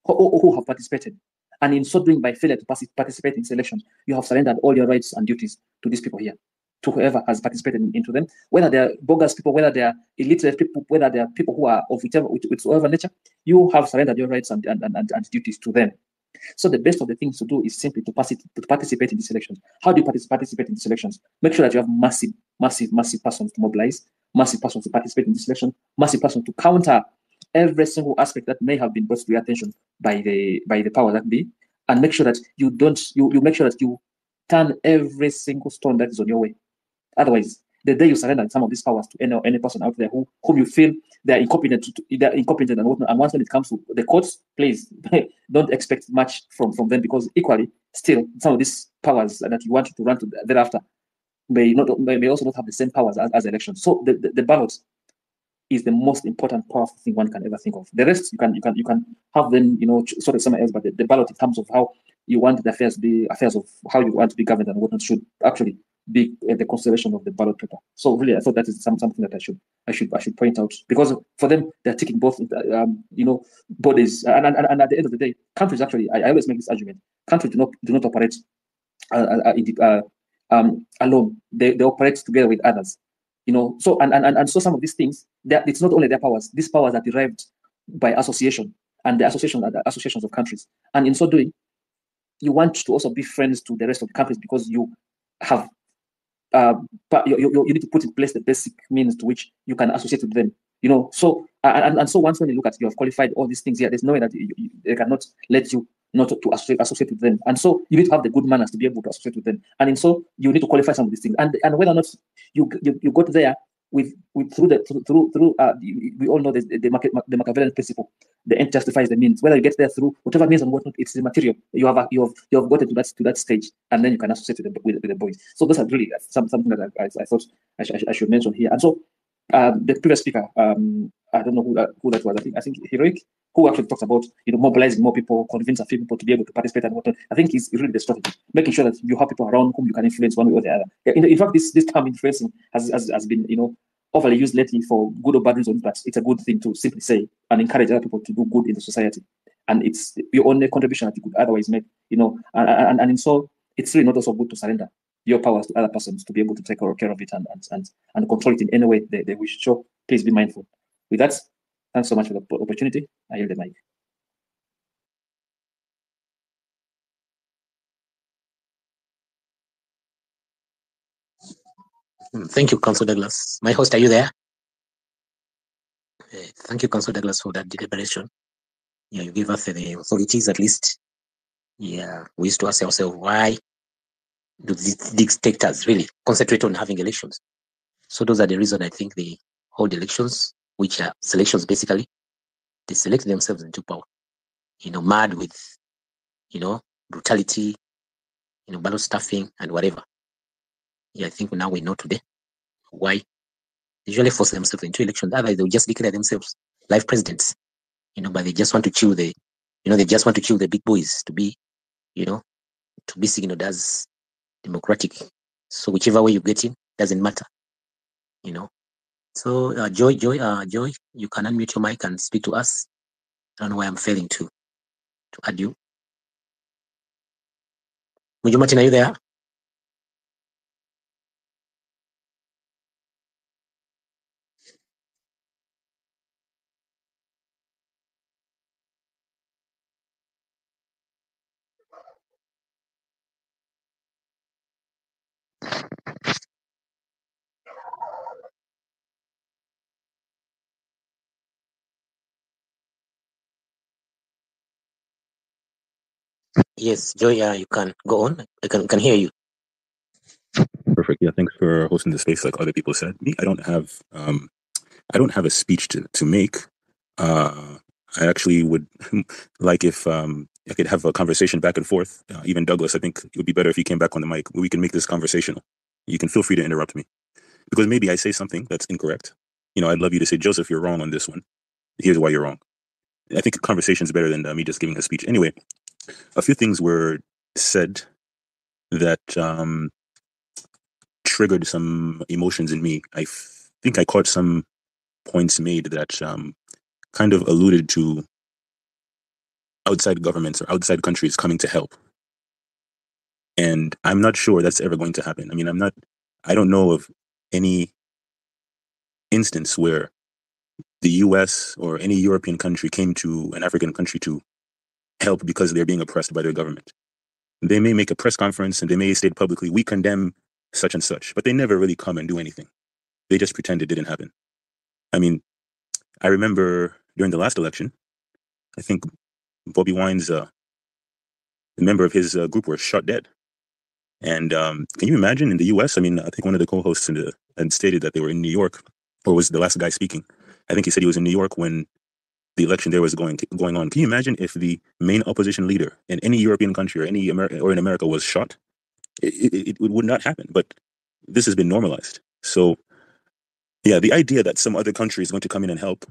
or who have participated. And in so doing, by failure to participate in these elections, you have surrendered all your rights and duties to these people here, to whoever has participated into them, whether they're bogus people, whether they're illiterate people, whether they're people who are of whichever nature, you have surrendered your rights and duties to them. So the best of the things to do is simply to participate in these elections. How do you participate in these elections? Make sure that you have massive persons to mobilize, massive persons to participate in this election, massive persons to counter every single aspect that may have been brought to your attention by the power that be, and make sure that you make sure that you turn every single stone that is on your way. Otherwise, the day you surrender some of these powers to any person out there whom you feel they're incompetent and whatnot, and once when it comes to the courts, please don't expect much from them, because equally still some of these powers that you want to run to thereafter may also not have the same powers as elections. So the ballot is the most important, powerful thing one can ever think of. The rest you can have them, sort of somewhere else, but the ballot in terms of how you want the affairs of how you want to be governed and whatnot should actually be the consideration of the ballot paper. So really, I thought that is something that I should point out, because for them they're taking both bodies, and at the end of the day, countries actually, I always make this argument: countries do not operate alone. They operate together with others. So and so some of these things, it's not only their powers. These powers are derived by association, and the associations of countries. And in so doing, you want to also be friends to the rest of the countries because you have you need to put in place the basic means to which you can associate with them. So and so once when you look at you have qualified all these things here, there's no way that they cannot let you not to associate with them. And so you need to have the good manners to be able to associate with them. And in so you need to qualify some of these things. And whether or not you got there with through we all know the Machiavellian principle. The end justifies the means. Whether you get there through whatever means and whatnot, it's the material. You have gotten to that stage, and then you can associate with the boys. So those are really something that I thought I should mention here. And so the previous speaker, I don't know who that was. I think Heroic, who actually talks about mobilizing more people, convince a few people to be able to participate and whatnot. I think it's really the strategy, making sure that you have people around whom you can influence one way or the other. In fact, this term influencing has been overly used lately for good or bad reasons, but it's a good thing to simply say and encourage other people to do good in the society. And it's your only contribution that you could otherwise make, and so it's really not also good to surrender your powers to other persons to be able to take care of it and control it in any way they wish. So please be mindful. With that, thanks so much for the opportunity. I yield the mic. Thank you, Council Douglas. My host, are you there? Thank you, Council Douglas, for that deliberation. Yeah, you give us the authorities at least. Yeah, we used to ask ourselves, why do these dictators really concentrate on having elections? So those are the reasons I think they hold elections, which are selections basically. They select themselves into power. Mad with, brutality, ballot stuffing and whatever. Yeah, I think now we know today why they usually force themselves into elections. Otherwise, they'll just declare themselves life presidents. But they just want to chew the big boys to be, to be signaled as democratic. So whichever way you get in, doesn't matter. So Joy, you can unmute your mic and speak to us. I don't know why I'm failing to add you. Mujo Martin, are you there? Yes, Joy, you can go on. I can hear you. Perfect. Yeah, thanks for hosting the space. Like other people said, me, I don't have a speech to make. I actually would like if I could have a conversation back and forth. Even Douglas, I think it would be better if he came back on the mic. We can make this conversational. You can feel free to interrupt me because maybe I say something that's incorrect. I'd love you to say, Joseph, you're wrong on this one. Here's why you're wrong. I think a conversation is better than me just giving a speech. Anyway, a few things were said that triggered some emotions in me. I think I caught some points made that kind of alluded to outside governments or outside countries coming to help. And I'm not sure that's ever going to happen. I mean, I don't know of any instance where the US or any European country came to an African country to help because they're being oppressed by their government. They may make a press conference and they may state publicly, we condemn such and such, but they never really come and do anything. They just pretend it didn't happen. I mean, I remember during the last election, I think Bobby Wine's, a member of his group were shot dead. And can you imagine in the US? I mean, I think one of the co-hosts had stated that they were in New York, or was the last guy speaking. I think he said he was in New York when the election there was going on. Can you imagine if the main opposition leader in any European country or in America was shot? It would not happen. But this has been normalized. So, yeah, the idea that some other country is going to come in and help,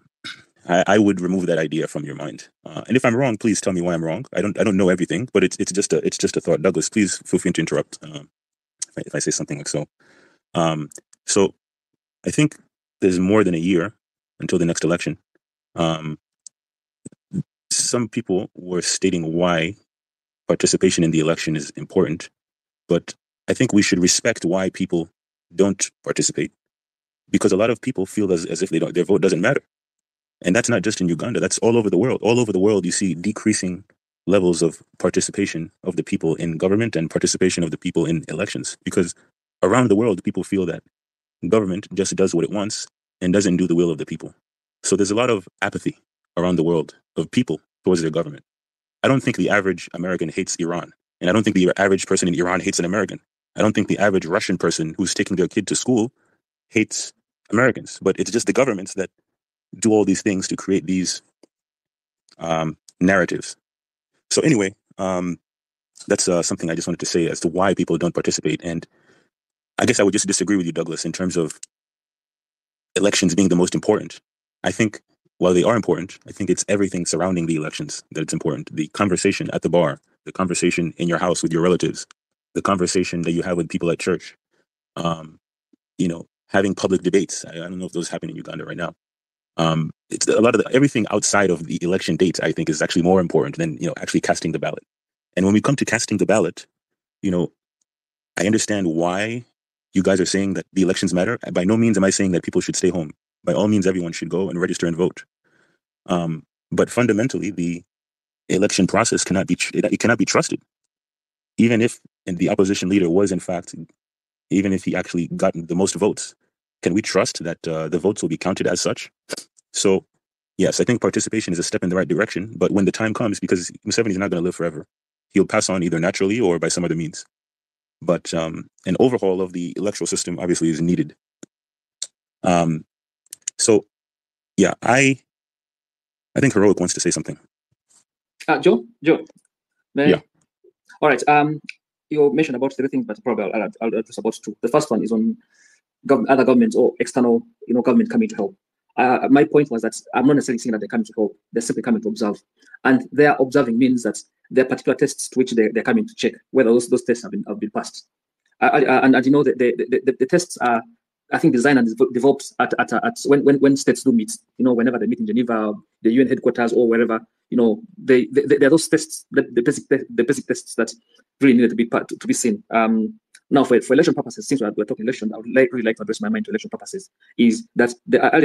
I would remove that idea from your mind. And if I'm wrong, please tell me why I'm wrong. I don't know everything, but it's just a thought. Douglas, please feel free to interrupt if I say something like so. So I think there's more than a year until the next election. Some people were stating why participation in the election is important, but I think we should respect why people don't participate, because a lot of people feel as if their vote doesn't matter. And that's not just in Uganda, that's all over the world. All over the world, you see decreasing levels of participation of the people in government and participation of the people in elections. Because around the world, people feel that government just does what it wants and doesn't do the will of the people. So there's a lot of apathy around the world of people towards their government. I don't think the average American hates Iran. And I don't think the average person in Iran hates an American. I don't think the average Russian person who's taking their kid to school hates Americans. But it's just the governments that do all these things to create these narratives. So anyway, that's something I just wanted to say as to why people don't participate. And I guess I would just disagree with you, Douglas, in terms of elections being the most important. I think while they are important, I think it's everything surrounding the elections that it's important. The conversation at the bar, the conversation in your house with your relatives, the conversation that you have with people at church, you know, having public debates. I don't know if those happen in Uganda right now. It's a lot of everything outside of the election dates, I think, is actually more important than, you know, actually casting the ballot. And when we come to casting the ballot, you know, I understand why you guys are saying that the elections matter. By no means am I saying that people should stay home. By all means, everyone should go and register and vote. But fundamentally, the election process cannot be trusted. Even if the opposition leader was, in fact, even if he actually got the most votes, can we trust that the votes will be counted as such? So, yes, I think participation is a step in the right direction. But when the time comes, because Museveni is not going to live forever, he'll pass on either naturally or by some other means. But an overhaul of the electoral system obviously is needed. So, yeah, I think Heroic wants to say something. Joe, may I? Yeah. All right. You mentioned about 3 things, but probably I'll address about 2. The first one is on other governments or external, government coming to help. My point was that I'm not necessarily saying that they're coming to help; they're simply coming to observe, and their observing means that there are particular tests to which they're coming to check whether those tests have been passed. And you know, the tests are, I think, designed and developed at when states do meet. You know, whenever they meet in Geneva, the UN headquarters, or wherever. You know, there are those tests, the basic tests that really needed to be seen. Now, for election purposes, since we're talking election, I would really like to address my mind to election purposes. Is that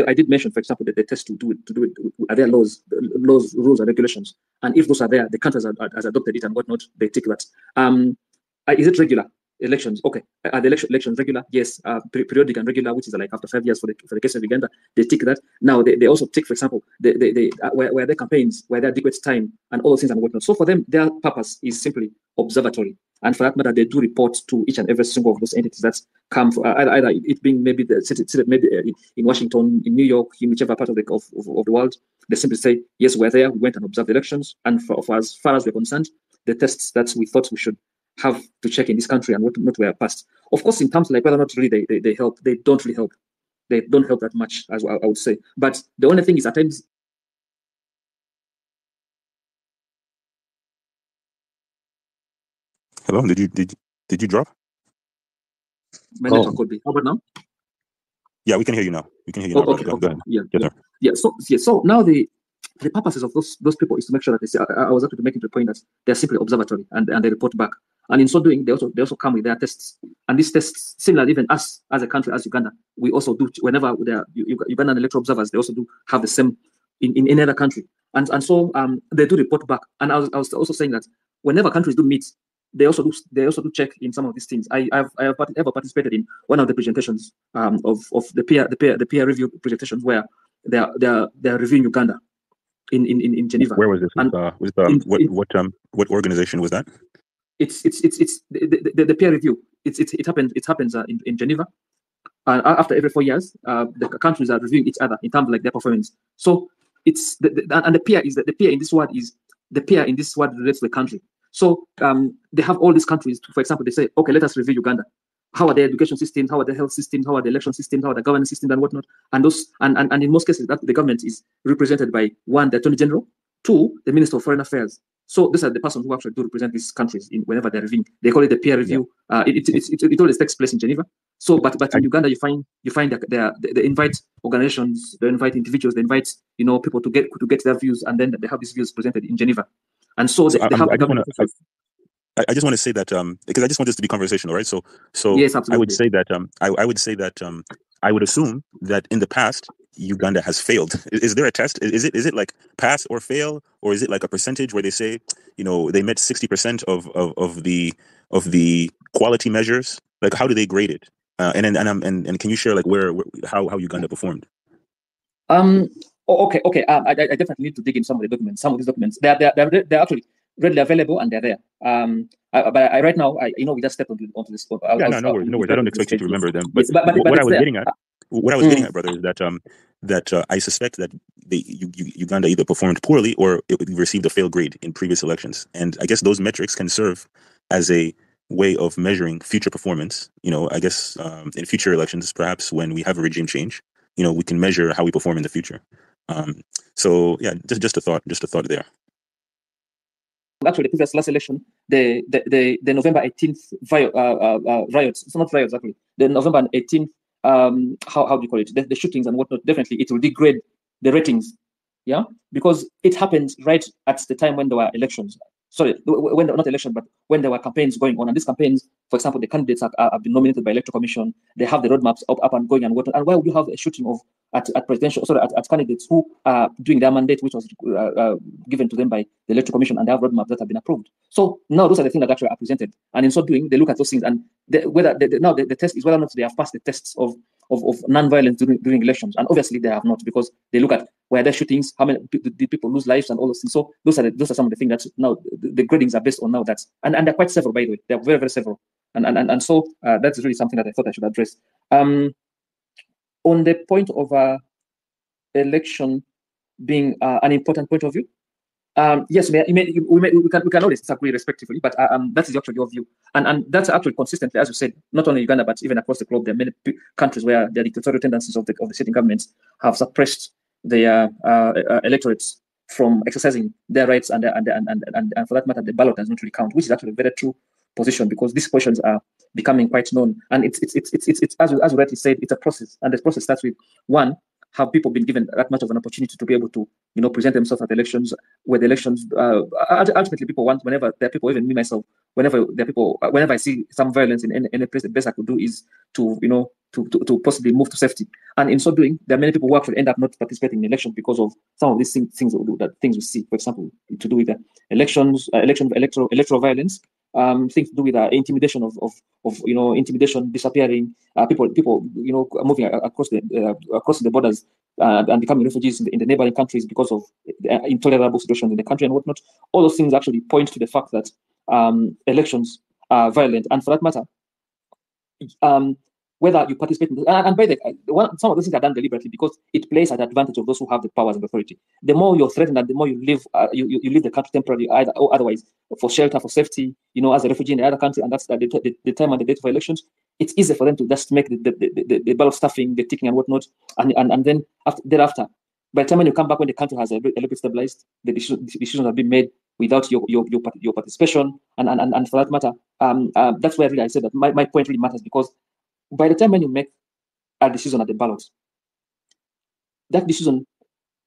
I did mention, for example, that the test to do it, are there laws, rules, and regulations? And if those are there, the countries has adopted it and whatnot. They take that. Is it regular? Elections, okay. Are the elections regular? Yes. Periodic and regular, which is like after 5 years for the case of Uganda, they take that. Now they also take, for example, where their campaigns, where their adequate time, and all those things and whatnot. So for them, their purpose is simply observatory. And for that matter, they do report to each and every single of those entities that come for, either it being maybe the city maybe in Washington, in New York, in whichever part of the world. They simply say, yes, we're there. We went and observed the elections, and for as far as we're concerned, the tests that we thought we should have to check in this country and what not were passed. Of course, in terms of like whether or not really they help, they don't really help. They don't help that much, as I would say. But the only thing is at times. Hello, did you drop? My network could be. How about now? Yeah, we can hear you now. We can hear you now. Okay. Go ahead. Yeah. So now the purposes of those people is to make sure that they say, I was actually making the point that they're simply observatory and they report back. And in so doing, they also come with their tests. And these tests, similarly, even us as a country, as Uganda, we also do, whenever there are Ugandan electoral observers, they also do have the same in any other country. And so they do report back. And I was also saying that whenever countries do meet, they also do check in some of these things. I have ever participated in one of the presentations of the peer review presentations where they're reviewing Uganda in Geneva. Where was this? What organization was that? It's the peer review. It happens in Geneva. After every 4 years, the countries are reviewing each other in terms of like their performance. So it's the peer is the peer in this word is the peer in this word relates to the country. So they have all these countries. For example, they say, okay, let us review Uganda. How are the education systems? How are the health systems? How are the election systems? How are the governance systems and whatnot? And those and in most cases, that the government is represented by 1, the Attorney General, 2, the Minister of Foreign Affairs. So these are the persons who actually do represent these countries whenever they're reviewing. They call it the peer review. Yeah. It always takes place in Geneva. So, but in Uganda, you find that they invite organizations, they invite individuals, they invite people to get their views, and then they have these views presented in Geneva. And so they have. I just want to say that because I just want this to be conversational, right? So yes, absolutely. I would say that I would say that I would assume that in the past Uganda has failed? Is there a test? Is it like pass or fail, or is it like a percentage where they say, they met 60% of the quality measures? Like, how do they grade it? And can you share like how Uganda performed? Okay. I definitely need to dig in some of the documents. Some of these documents, they're actually readily available and they're there. But right now, we just stepped onto this. No worries. I don't expect you to remember them. But, yes, but what I was there. getting at, brother, is that I suspect that Uganda either performed poorly or it received a fail grade in previous elections, and I guess those metrics can serve as a way of measuring future performance. I guess in future elections, perhaps when we have a regime change, we can measure how we perform in the future. So yeah, just a thought there. Actually, the previous last election, the November 18th riots. It's not riots actually. The November 18th, how do you call it? The shootings and whatnot. Definitely, it will degrade the ratings. Yeah, because it happened right at the time when there were elections. Sorry, when not election, but when there were campaigns going on. And these campaigns, for example, the candidates have been nominated by Electoral Commission. They have the roadmaps up and going and whatnot. And why would you have a shooting of at presidential, at candidates who are doing their mandate, which was given to them by the Electoral Commission, and they have roadmaps that have been approved. So now those are the things that actually are presented. And in so doing, they look at those things, and now the test is whether or not they have passed the tests of non-violence during elections. And obviously they have not, because they look at where there shootings, how many did people lose lives, and all those things. So those are some of the things that now the gradings are based on now. And they're quite several, by the way. They're very, very several. And so that's really something that I thought I should address. On the point of election being an important point of view, yes, we can always disagree respectively, but that is actually your view, and that's actually consistently, as you said, not only Uganda but even across the globe. There are many countries where the dictatorial tendencies of the sitting governments have suppressed their electorates from exercising their rights, and for that matter, the ballot does not really count, which is actually a very true position, because these questions are becoming quite known, and it's as you rightly said, it's a process, and the process starts with one. Have people been given that much of an opportunity to be able to, present themselves at elections, where the elections, ultimately people want, whenever there are people, even me myself, whenever I see some violence in any place, the best I could do is to possibly move to safety. And in so doing, there are many people who actually end up not participating in elections because of some of these things we see, for example, to do with the electoral violence, things to do with intimidation of intimidation, disappearing, people moving across the borders and becoming refugees in the neighboring countries because of intolerable situations in the country and whatnot. All those things actually point to the fact that elections are violent, and for that matter, whether you participate in, and by the way, some of those things are done deliberately because it plays at the advantage of those who have the powers and authority. The more you're threatened, and the more you leave, you leave the country temporarily, either or otherwise, for shelter, for safety, as a refugee in the other country, and that's the time and the date of elections. It's easier for them to just make the ballot stuffing, the ticking and whatnot, and then thereafter, by the time when you come back, when the country has a little bit stabilized, the decisions have been made without your participation, and for that matter, that's where really I said that my point really matters, because by the time when you make a decision at the ballot, that decision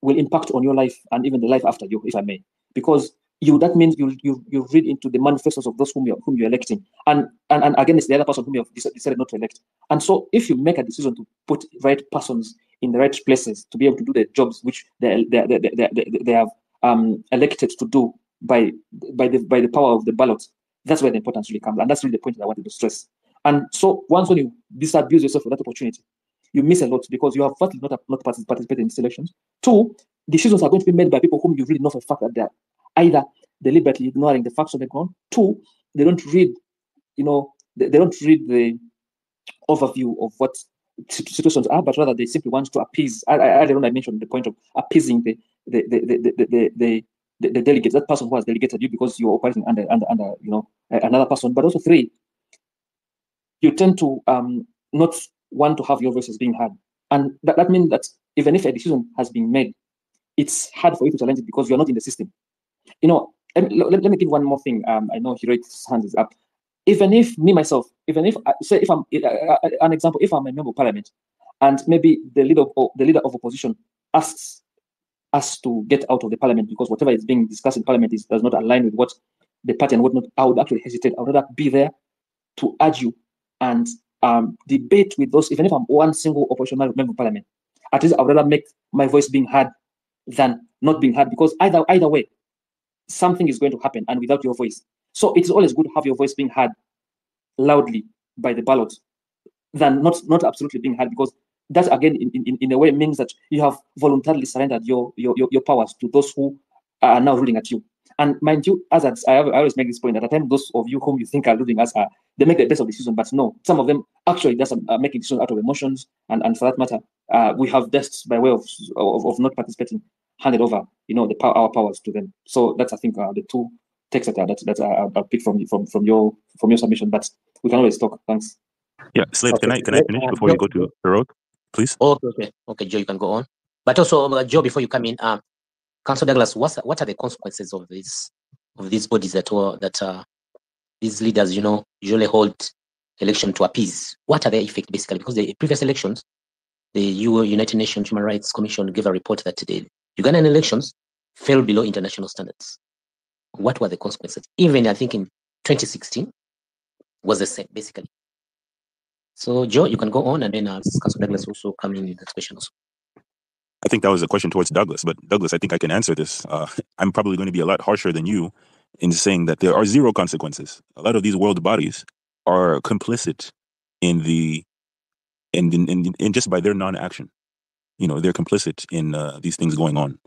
will impact on your life and even the life after you, if I may, because that means you read into the manifestos of those whom you're electing, and again, it's the other person whom you have decided not to elect. And so, if you make a decision to put right persons in the right places to be able to do the jobs which they have elected to do by the power of the ballot, that's where the importance really comes, and that's really the point that I wanted to stress. And so, once when you disabuse yourself of that opportunity, you miss a lot, because you have firstly not participated in these elections. Two, decisions are going to be made by people whom you really know for a fact that they are either deliberately ignoring the facts on the ground. Two, they don't read, they don't read the overview of what situations are, but rather they simply want to appease. I mentioned the point of appeasing the delegates, that person who has delegated you, because you're operating under another person. But also three, you tend to not want to have your voices being heard, and that means that even if a decision has been made, it's hard for you to challenge it because you're not in the system. Let me give one more thing. I know Hiro's hand is up. Even if me myself, if I'm an example, if I'm a member of parliament, and maybe the leader of opposition asks us to get out of the parliament because whatever is being discussed in parliament does not align with what the party and whatnot, I would actually hesitate. I would rather be there to argue and debate with those, even if I'm one single opposition member of parliament. at least I would rather make my voice being heard than not being heard, because either way, something is going to happen, and without your voice. So it's always good to have your voice being heard loudly by the ballot than not absolutely being heard, because that again in a way means that you have voluntarily surrendered your powers to those who are now ruling at you. And mind you, as I always make this point, at the time those of you whom you think are ruling us they make the best of decisions, but no, some of them actually just making decisions out of emotions, and for that matter, we have desks by way of not participating handed over, our powers to them. So that's, I think, the two takes that I'll pick from your submission. But we can always talk. Thanks. Yeah, Slave, Okay. can I finish before you go to Road, please? Okay, Joe, you can go on. But also, Joe, before you come in, Councillor Douglas, what are the consequences of these bodies that these leaders, usually hold election to appease? What are their effects, basically? Because the previous elections, the United Nations Human Rights Commission gave a report that the Ugandan elections fell below international standards. What were the consequences? Even, I think, in 2016 was the same, basically. So, Joe, you can go on, and then Councillor Douglas also come in with that question also. I think that was a question towards Douglas, but Douglas, I think I can answer this. I'm probably going to be a lot harsher than you in saying that there are zero consequences. A lot of these world bodies are complicit in just by their non-action. They're complicit in these things going on.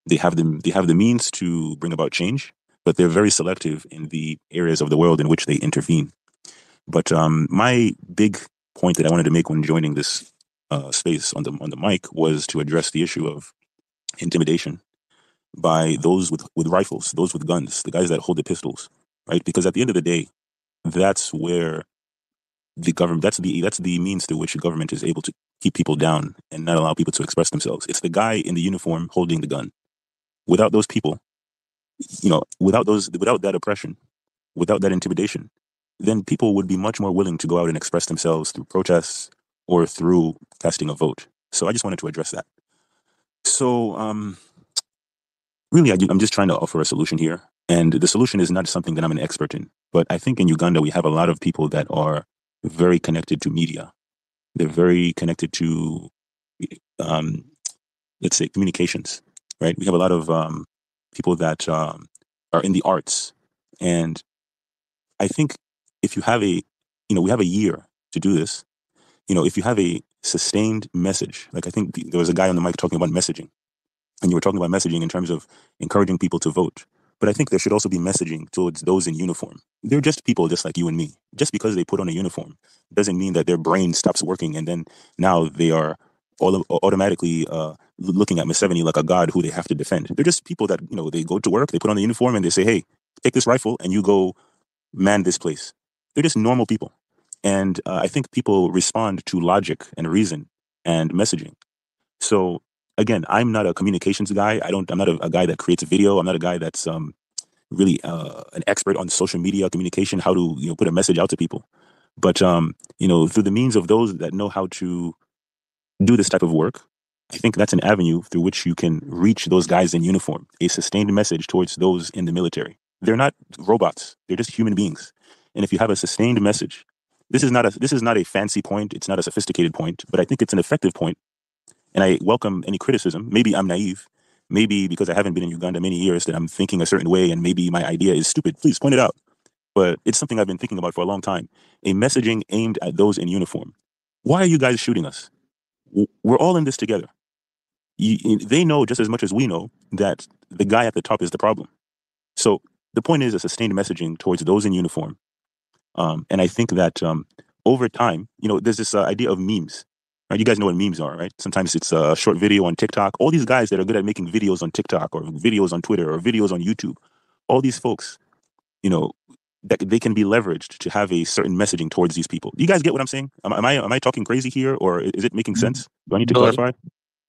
They have the means to bring about change, but they're very selective in the areas of the world in which they intervene. But my big point that I wanted to make when joining this space on the mic was to address the issue of intimidation by those with rifles, those with guns, the guys that hold the pistols, right? Because at the end of the day, that's where the government, that's the means through which the government is able to keep people down and not allow people to express themselves. It's the guy in the uniform holding the gun. Without those people, without that oppression, without that intimidation, then people would be much more willing to go out and express themselves through protests or through casting a vote. So I just wanted to address that. So really, I'm just trying to offer a solution here. And the solution is not something that I'm an expert in. But I think in Uganda, we have a lot of people that are very connected to media. They're very connected to, let's say, communications, right? We have a lot of people that are in the arts. And I think if you have we have a year to do this. If you have a sustained message, like I think there was a guy on the mic talking about messaging, and you were talking about messaging in terms of encouraging people to vote. But I think there should also be messaging towards those in uniform. They're just people just like you and me. Just because they put on a uniform doesn't mean that their brain stops working and then now they are automatically looking at Museveni like a god who they have to defend. They're just people that, they go to work, they put on the uniform and they say, hey, take this rifle and you go man this place. They're just normal people. And I think people respond to logic and reason and messaging. So again, I'm not a communications guy. I'm not a guy that creates a video. I'm not a guy that's really an expert on social media communication, how to put a message out to people. But through the means of those that know how to do this type of work, I think that's an avenue through which you can reach those guys in uniform, a sustained message towards those in the military. They're not robots. They're just human beings. And if you have a sustained message, this is not a fancy point. It's not a sophisticated point, but I think it's an effective point. And I welcome any criticism. Maybe I'm naive. Maybe because I haven't been in Uganda many years that I'm thinking a certain way and maybe my idea is stupid. Please point it out. But it's something I've been thinking about for a long time. A messaging aimed at those in uniform. Why are you guys shooting us? We're all in this together. They know just as much as we know that the guy at the top is the problem. So the point is a sustained messaging towards those in uniform. And I think that over time, there's this idea of memes. Right? You guys know what memes are, right? Sometimes it's a short video on TikTok. All these guys that are good at making videos on TikTok or videos on Twitter or videos on YouTube, all these folks, that they can be leveraged to have a certain messaging towards these people. Do you guys get what I'm saying? Am I talking crazy here, or is it making sense? Do I need to clarify?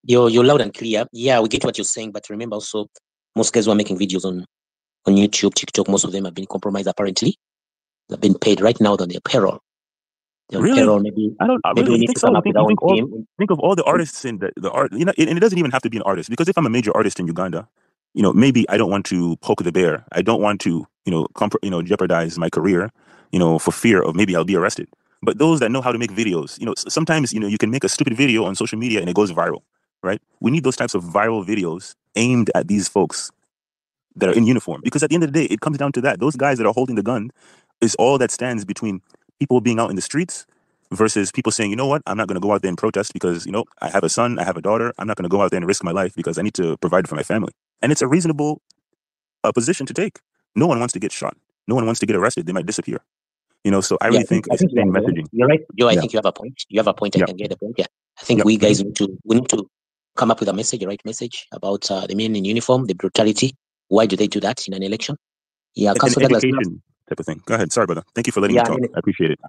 You're loud and clear. Yeah, we get what you're saying, but remember also, most guys who are making videos on YouTube, TikTok, most of them have been compromised apparently. They've been paid right now on their payroll. Really? Payroll, maybe we need to come up with our own team. Think of all the artists in the art, and it doesn't even have to be an artist, because if I'm a major artist in Uganda, maybe I don't want to poke the bear. I don't want to, jeopardize my career, for fear of maybe I'll be arrested. But those that know how to make videos, sometimes, you can make a stupid video on social media and it goes viral, right? We need those types of viral videos aimed at these folks that are in uniform. Because at the end of the day, it comes down to that. Those guys that are holding the gun is all that stands between people being out in the streets versus people saying, you know what, I'm not going to go out there and protest because, I have a son, I have a daughter. I'm not going to go out there and risk my life because I need to provide for my family. And it's a reasonable position to take. No one wants to get shot. No one wants to get arrested. They might disappear. So I really think it's the same messaging. You're right. Joe, I Yeah. think you have a point. You have a point. I Yeah. can get the point. Yeah. I think Yep. we guys need to come up with a message, a right message about the men in uniform, the brutality. Why do they do that in an election? Yeah, An Council Douglas. education type of thing. Go ahead. Sorry, brother. Thank you for letting me talk. I appreciate it.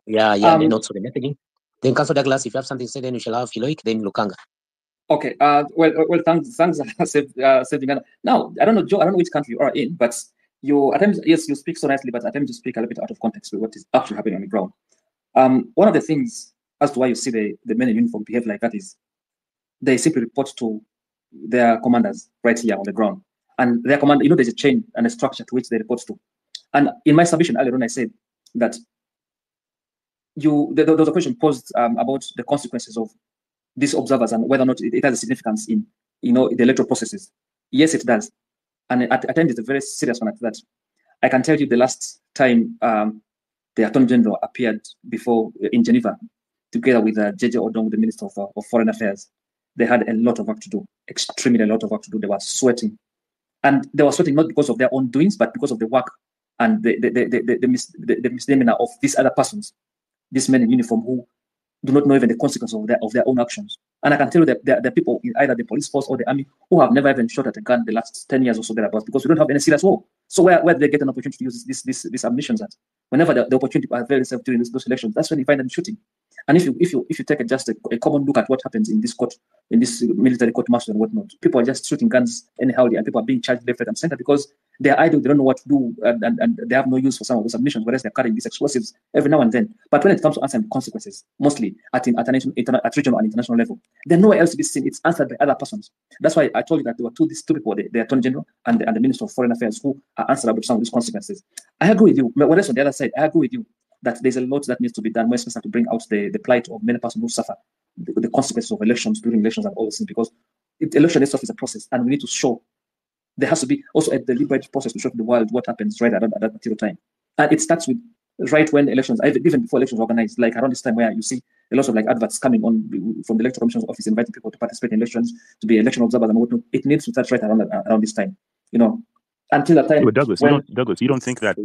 Yeah, and then also the messaging. Then Council Douglas, if you have something to say, then we shall have Philoic, then Lukanga. Okay. Well, thanks, Uganda. Now, I don't know, Joe. I don't know which country you are in, but you at times, yes, you speak so nicely, but at times you speak a little bit out of context with what is actually happening on the ground. One of the things as to why you see the men in uniform behave like that is they simply report to their commanders right here on the ground, and their commander, there's a chain and a structure to which they report to. And in my submission earlier on, I said that there was a question posed about the consequences of these observers and whether or not it has a significance in the electoral processes. Yes, it does, and at times it's a very serious one at that. I can tell you the last time the Attorney General appeared before in Geneva, together with JJ Odong, the Minister of Foreign Affairs. They had a lot of work to do, extremely a lot of work to do. They were sweating, and they were sweating not because of their own doings, but because of the work and the misdemeanor of these other persons, these men in uniform who do not know even the consequences of their own actions. And I can tell you that there are people in either the police force or the army who have never even shot at a gun the last 10 years or so thereabouts, because we don't have any serious war. So where do they get an opportunity to use these ammunitions at? Whenever the opportunity are available themselves during those elections, that's when you find them shooting. And if you take just a common look at what happens in this court, in this military court martial and whatnot, people are just shooting guns anyhow, and people are being charged left, right, and center because they're idle, they don't know what to do, and they have no use for some of those ammunitions, whereas they're carrying these explosives every now and then. But when it comes to answering consequences, mostly at regional and international level, there's nowhere else to be seen. It's answered by other persons. That's why I told you that there were these two people, the Attorney General and the Minister of Foreign Affairs, who are answerable to some of these consequences. I agree with you. Whereas on the other side, I agree with you that there's a lot that needs to be done, more especially to bring out the plight of many persons who suffer the consequences of elections, during elections and all those things, because election itself is a process, and we need to show there has to be also a deliberate process to show to the world what happens right at that particular time. And it starts with right when elections, even before elections are organized, like around this time where you see a lot of adverts coming on from the Electoral Commission's office inviting people to participate in elections, to be election observers and whatnot. It needs to start right around this time, until that time. But Douglas, you don't think that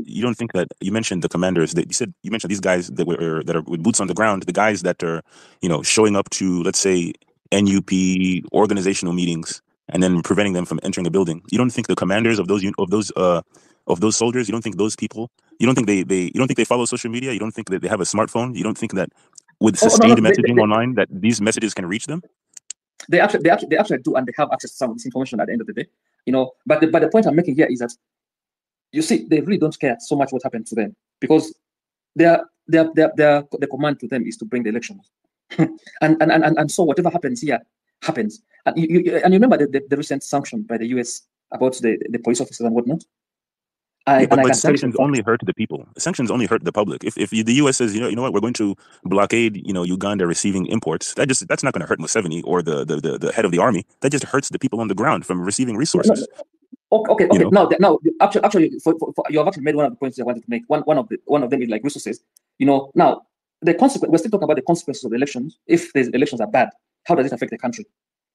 you mentioned the commanders that you mentioned these guys that are with boots on the ground, the guys that are showing up to, let's say, NUP organizational meetings and then preventing them from entering a building. You don't think the commanders of those soldiers, you don't think those people, you don't think they follow social media, you don't think that they have a smartphone, you don't think that with sustained messaging online that these messages can reach them? They actually do, and they have access to some of this information at the end of the day, But the point I'm making here is that, you see, they really don't care so much what happens to them, because the command to them is to bring the elections, and so whatever happens here happens. And you remember the recent sanction by the US about the police officers and whatnot. But sanctions only hurt the people. Sanctions only hurt the public. If the U.S. says, you know what, we're going to blockade, Uganda receiving imports, that's not going to hurt Museveni or the head of the army. That just hurts the people on the ground from receiving resources. Okay. Now, actually, you have actually made one of the points I wanted to make. One of them is resources. Now the consequence. We're still talking about the consequences of the elections. If the elections are bad, how does it affect the country?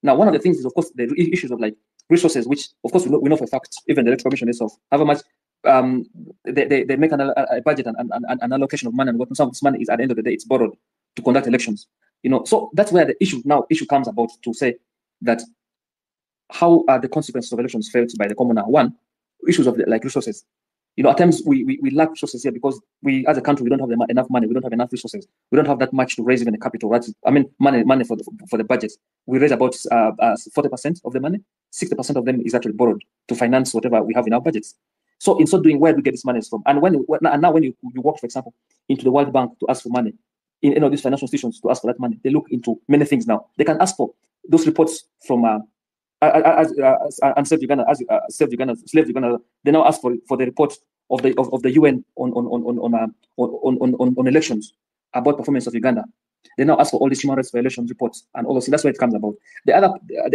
Now, one of the things is, of course, the issues of resources, which, of course, we know for a fact, even the Electoral Commission itself, however much they make a budget and an allocation of money, and what some of this money is, at the end of the day, it's borrowed to conduct elections. So that's where the issue comes about, to say that how are the consequences of elections felt by the commoner? One, issues of resources. At times we lack resources here because we, as a country, we don't have enough money. We don't have enough resources. We don't have that much to raise even the capital. Money for the budget. We raise about 40% of the money. 60% of them is actually borrowed to finance whatever we have in our budgets. So in so doing, where do we get this money from? And now when you walk, for example, into the World Bank to ask for money, in any of these financial institutions to ask for that money, they look into many things now. They can ask for those reports from Slave Uganda. They now ask for the report of the UN on elections. about performance of Uganda. They now ask for all these human rights violations reports and all those things. That's where it comes about. The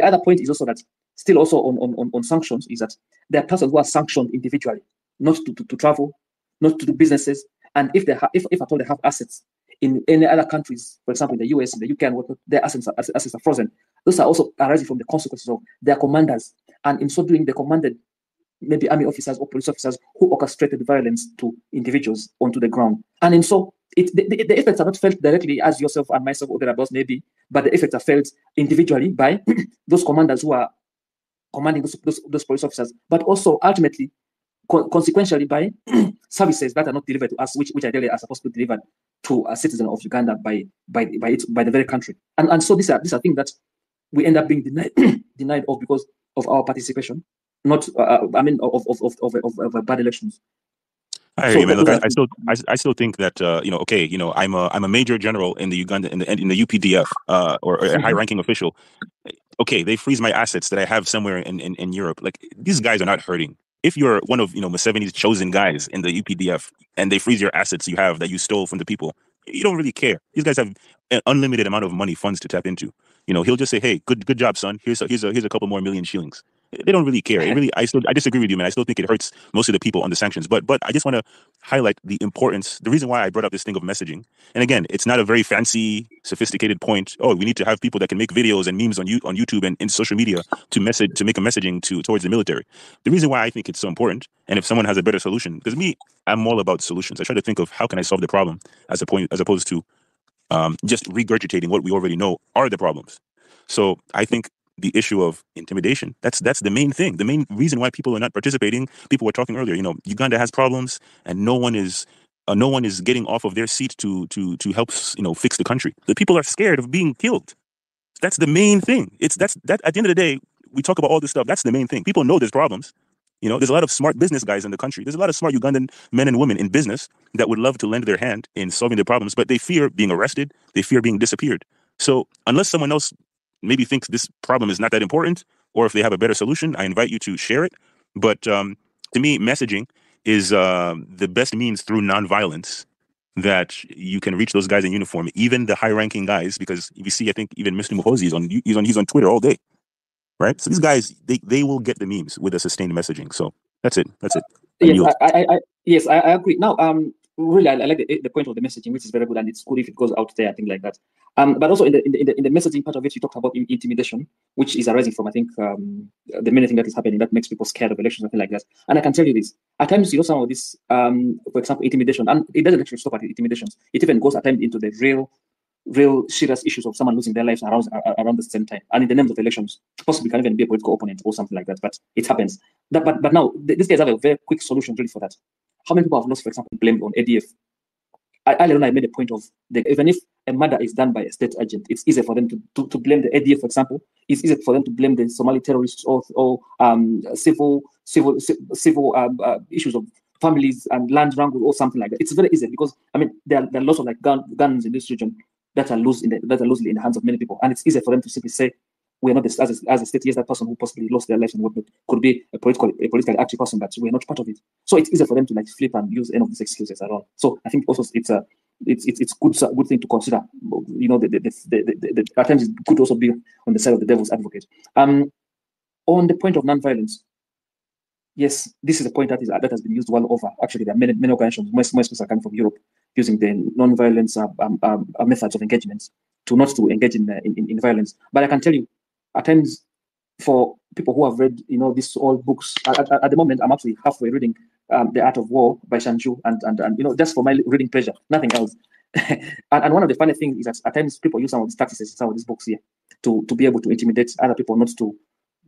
other point is also that still also on sanctions is that there are persons who are sanctioned individually, not to travel, not to do businesses, and if at all they have assets in any other countries, for example in the US, in the UK, and whatnot, their assets are frozen. Those are also arising from the consequences of their commanders, and in so doing, they commanded maybe army officers or police officers who orchestrated violence to individuals onto the ground. And in so, the effects are not felt directly as yourself and myself or thereabouts maybe, but the effects are felt individually by those commanders who are commanding those police officers, but also ultimately, consequentially by services that are not delivered to us, which ideally are supposed to be delivered to a citizen of Uganda by the very country. And so these are things that we end up being denied of because of our participation, not of bad elections. I hear you, man. Look, I still think that okay, I'm a major general in the Uganda in the UPDF or a high-ranking official. Okay, they freeze my assets that I have somewhere in Europe. Like, these guys are not hurting. If you're one of Museveni's chosen guys in the UPDF and they freeze your assets you have that you stole from the people, you don't really care. These guys have an unlimited amount of money, funds to tap into. He'll just say, "Hey, good job, son. Here's a couple more million shillings." They don't really care. I disagree with you, man. I still think it hurts most of the people on the sanctions. But I just want to highlight the importance. The reason why I brought up this thing of messaging, and again, it's not a very fancy, sophisticated point. Oh, we need to have people that can make videos and memes on YouTube and in social media to make a messaging towards the military. The reason why I think it's so important, and if someone has a better solution, because I'm all about solutions. I try to think of how can I solve the problem as opposed to just regurgitating what we already know are the problems. So I think the issue of intimidation, that's the main thing. The main reason why people are not participating, people were talking earlier, Uganda has problems and no one is getting off of their seat to help, fix the country. The people are scared of being killed. That's the main thing. That at the end of the day, we talk about all this stuff. That's the main thing. People know there's problems. There's a lot of smart business guys in the country. There's a lot of smart Ugandan men and women in business that would love to lend their hand in solving the problems, but they fear being arrested. They fear being disappeared. So unless someone else maybe thinks this problem is not that important, or if they have a better solution, I invite you to share it. But to me, messaging is the best means through nonviolence that you can reach those guys in uniform, even the high-ranking guys, because if you see, I think even Mr. Muhoozi he's on Twitter all day. Right, so these guys they will get the memes with a sustained messaging. So that's it. Yes, I agree. Now, really, I like the point of the messaging, which is very good, and it's good if it goes out there, I think, like that. But also in the messaging part of it, you talked about intimidation, which is arising from, I think, the main thing that is happening that makes people scared of elections, something like that. And I can tell you this: at times, some of this, for example, intimidation, and it doesn't actually stop at intimidations. It even goes at times into the real serious issues of someone losing their lives around the same time, and in the names of elections, possibly can even be a political opponent or something like that. But it happens. But now these guys have a very quick solution really for that. How many people have lost, for example, blame on ADF? Earlier on, I made a point of even if a murder is done by a state agent, it's easier for them to blame the ADF, for example. It's easier for them to blame the Somali terrorists or civil issues of families and land wrangle or something like that. It's very easy because there are lots of guns in this region that are loosely in the hands of many people, and it's easier for them to simply say, "We are not as a state." Yes, that person who possibly lost their lives and whatnot could be a politically active person, but we are not part of it. So it's easier for them to flip and use any of these excuses at all. So I think also it's good thing to consider. At times it could also be on the side of the devil's advocate. On the point of non-violence, yes, this is a point that has been used well over. Actually, there are many organizations, most are coming from Europe, using the non-violence methods of engagement not to engage in violence. But I can tell you, at times, for people who have read, these old books, at the moment, I'm actually halfway reading The Art of War by Shanju, and just for my reading pleasure, nothing else. and one of the funny things is that at times people use some of these tactics, some of these books here, to be able to intimidate other people, not to,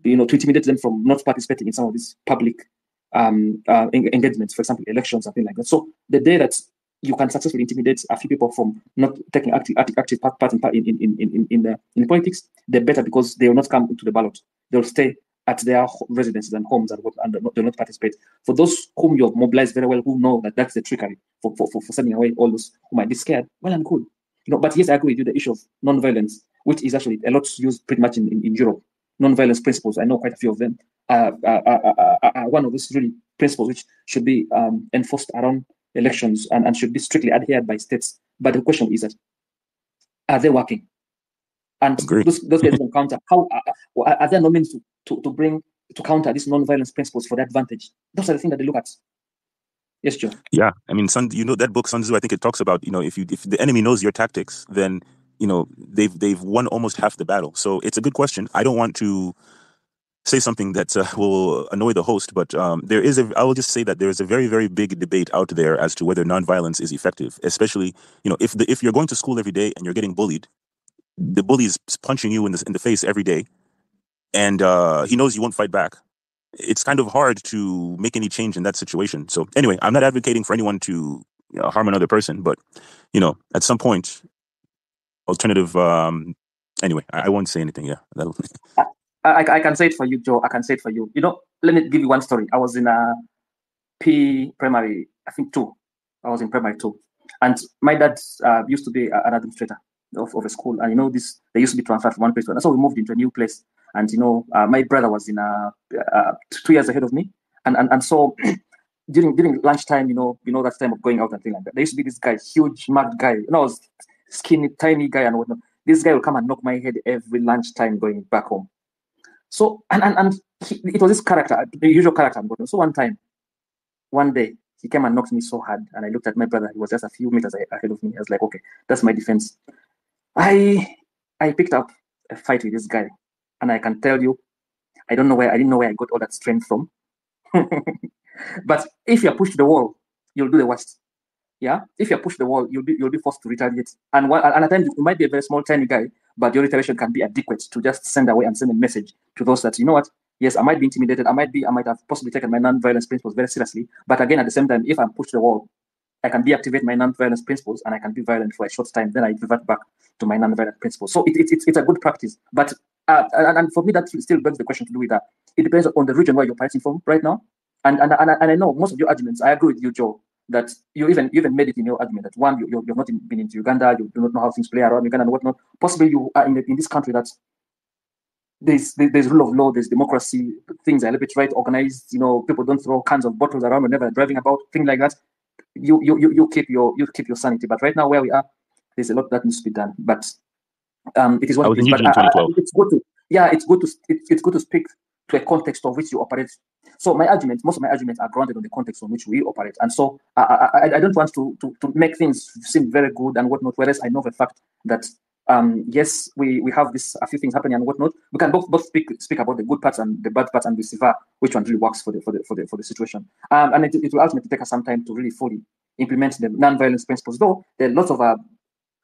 to intimidate them from not participating in some of these public engagements, for example, elections, something like that. So the day that you can successfully intimidate a few people from not taking active part in politics, they're better, because they will not come into the ballot. They'll stay at their residences and homes and they'll not participate. For those whom you have mobilized very well, who know that that's the trickery for sending away all those who might be scared, well and good. But yes, I agree with you, the issue of non-violence, which is actually a lot used pretty much in Europe. Non-violence principles, I know quite a few of them, are one of those really principles which should be enforced around elections and should be strictly adhered by states But the question is that, are they working? And Agreed. those guys can counter. How are there no means to counter these non-violence principles for their advantage? Those are the things that they look at. Yes, Joe. Yeah, I mean, that book Sun Tzu, I think it talks about, if the enemy knows your tactics, then they've won almost half the battle. So it's a good question. I don't want to say something that will annoy the host, but I will just say that there is a very, very big debate out there as to whether nonviolence is effective. Especially, if you're going to school every day and you're getting bullied, the bully is punching you in the face every day, and he knows you won't fight back. It's kind of hard to make any change in that situation. So anyway, I'm not advocating for anyone to harm another person, but at some point, alternative. Anyway, I won't say anything. Yeah, I can say it for you, Joe. I can say it for you. Let me give you one story. I was in a primary, I think 2. I was in primary 2, and my dad used to be an administrator of a school, and they used to be transferred from one place to another. So we moved into a new place, and my brother was in 2 years ahead of me, and so during lunchtime, that time of going out and things like that, there used to be this guy, huge marked guy, was skinny, tiny guy and whatnot. This guy will come and knock my head every lunchtime going back home. So it was this character, the usual character. So one day, he came and knocked me so hard, and I looked at my brother. He was just a few meters ahead of me. I was like, okay, that's my defense. I picked up a fight with this guy, and I can tell you, I didn't know where I got all that strength from. But if you're pushed to the wall, you'll do the worst. Yeah, if you're pushed to the wall, you'll be forced to retaliate. And at times you might be a very small, tiny guy, but your retaliation can be adequate to just send away and send a message to those that, what? Yes, I might be intimidated. I might have possibly taken my non-violence principles very seriously. But again, at the same time, if I'm pushed to the wall, I can deactivate my non-violence principles and I can be violent for a short time. Then I revert back to my non-violent principles. So it's a good practice. But and for me, that still begs the question to do with that. It depends on the region where you're fighting from right now. And I know most of your arguments, I agree with you, Joe, that you even made it in your argument that one, you've not been into Uganda, you do not know how things play around Uganda and whatnot. Possibly you are in this country that there's rule of law, there's democracy, things are a little bit right organized. People don't throw cans of bottles around whenever they're driving about, things like that. You keep your sanity. But right now where we are, there's a lot that needs to be done. But it is what it is. But it's good to it's good to speak to a context of which you operate. So most of my arguments are grounded on the context on which we operate. And so I don't want to make things seem very good and whatnot, whereas I know the fact that yes, we have a few things happening and whatnot. We can both speak about the good parts and the bad parts and decipher which one really works for the situation. And it will ultimately take us some time to really fully implement the non-violence principles. Though there are lots of there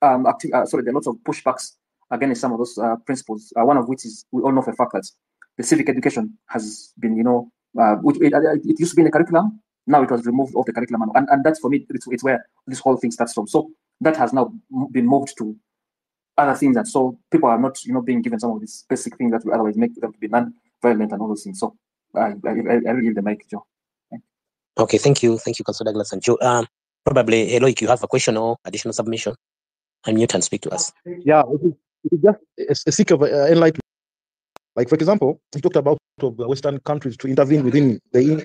are lots of pushbacks against some of those principles. One of which is we all know for a fact that the civic education has been, it used to be in the curriculum. Now it was removed off the curriculum, and that's for me. It's where this whole thing starts from. So that has now been moved to other things, and so people are not, being given some of these basic things that will otherwise make them to be non-violent and all those things. So I really give the mic, Joe. Okay, thank you, Councillor Douglas and Joe. Probably, Eloik, you have a question or additional submission? Unmute and speak to us. Yeah, it is just a seek of enlightenment. Like, for example, we talked about Western countries to intervene within the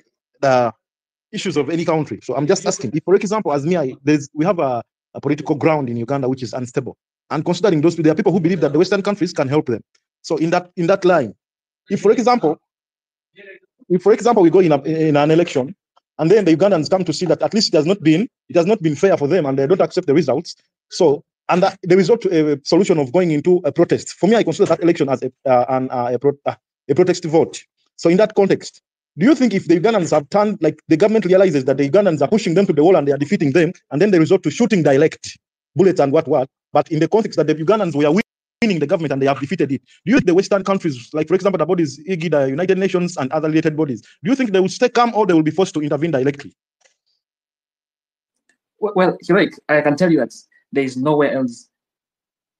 issues of any country. So I'm just asking, if, for example, as me, we have a political ground in Uganda which is unstable, and considering those, there are people who believe that the Western countries can help them. So in that line, if for example we go in an election, and then the Ugandans come to see that at least it has not been fair for them, and they don't accept the results. So the result to a solution of going into a protest. For me, I consider that election as a protest vote. So in that context, do you think if the Ugandans have turned, like the government realizes that the Ugandans are pushing them to the wall and they are defeating them, and then they resort to shooting direct bullets and what, but in the context that the Ugandans were winning the government and they have defeated it, do you think the Western countries, like for example the bodies, IGI, the United Nations and other related bodies, do you think they will stay calm or they will be forced to intervene directly? Well, Hiroik, I can tell you that there is nowhere else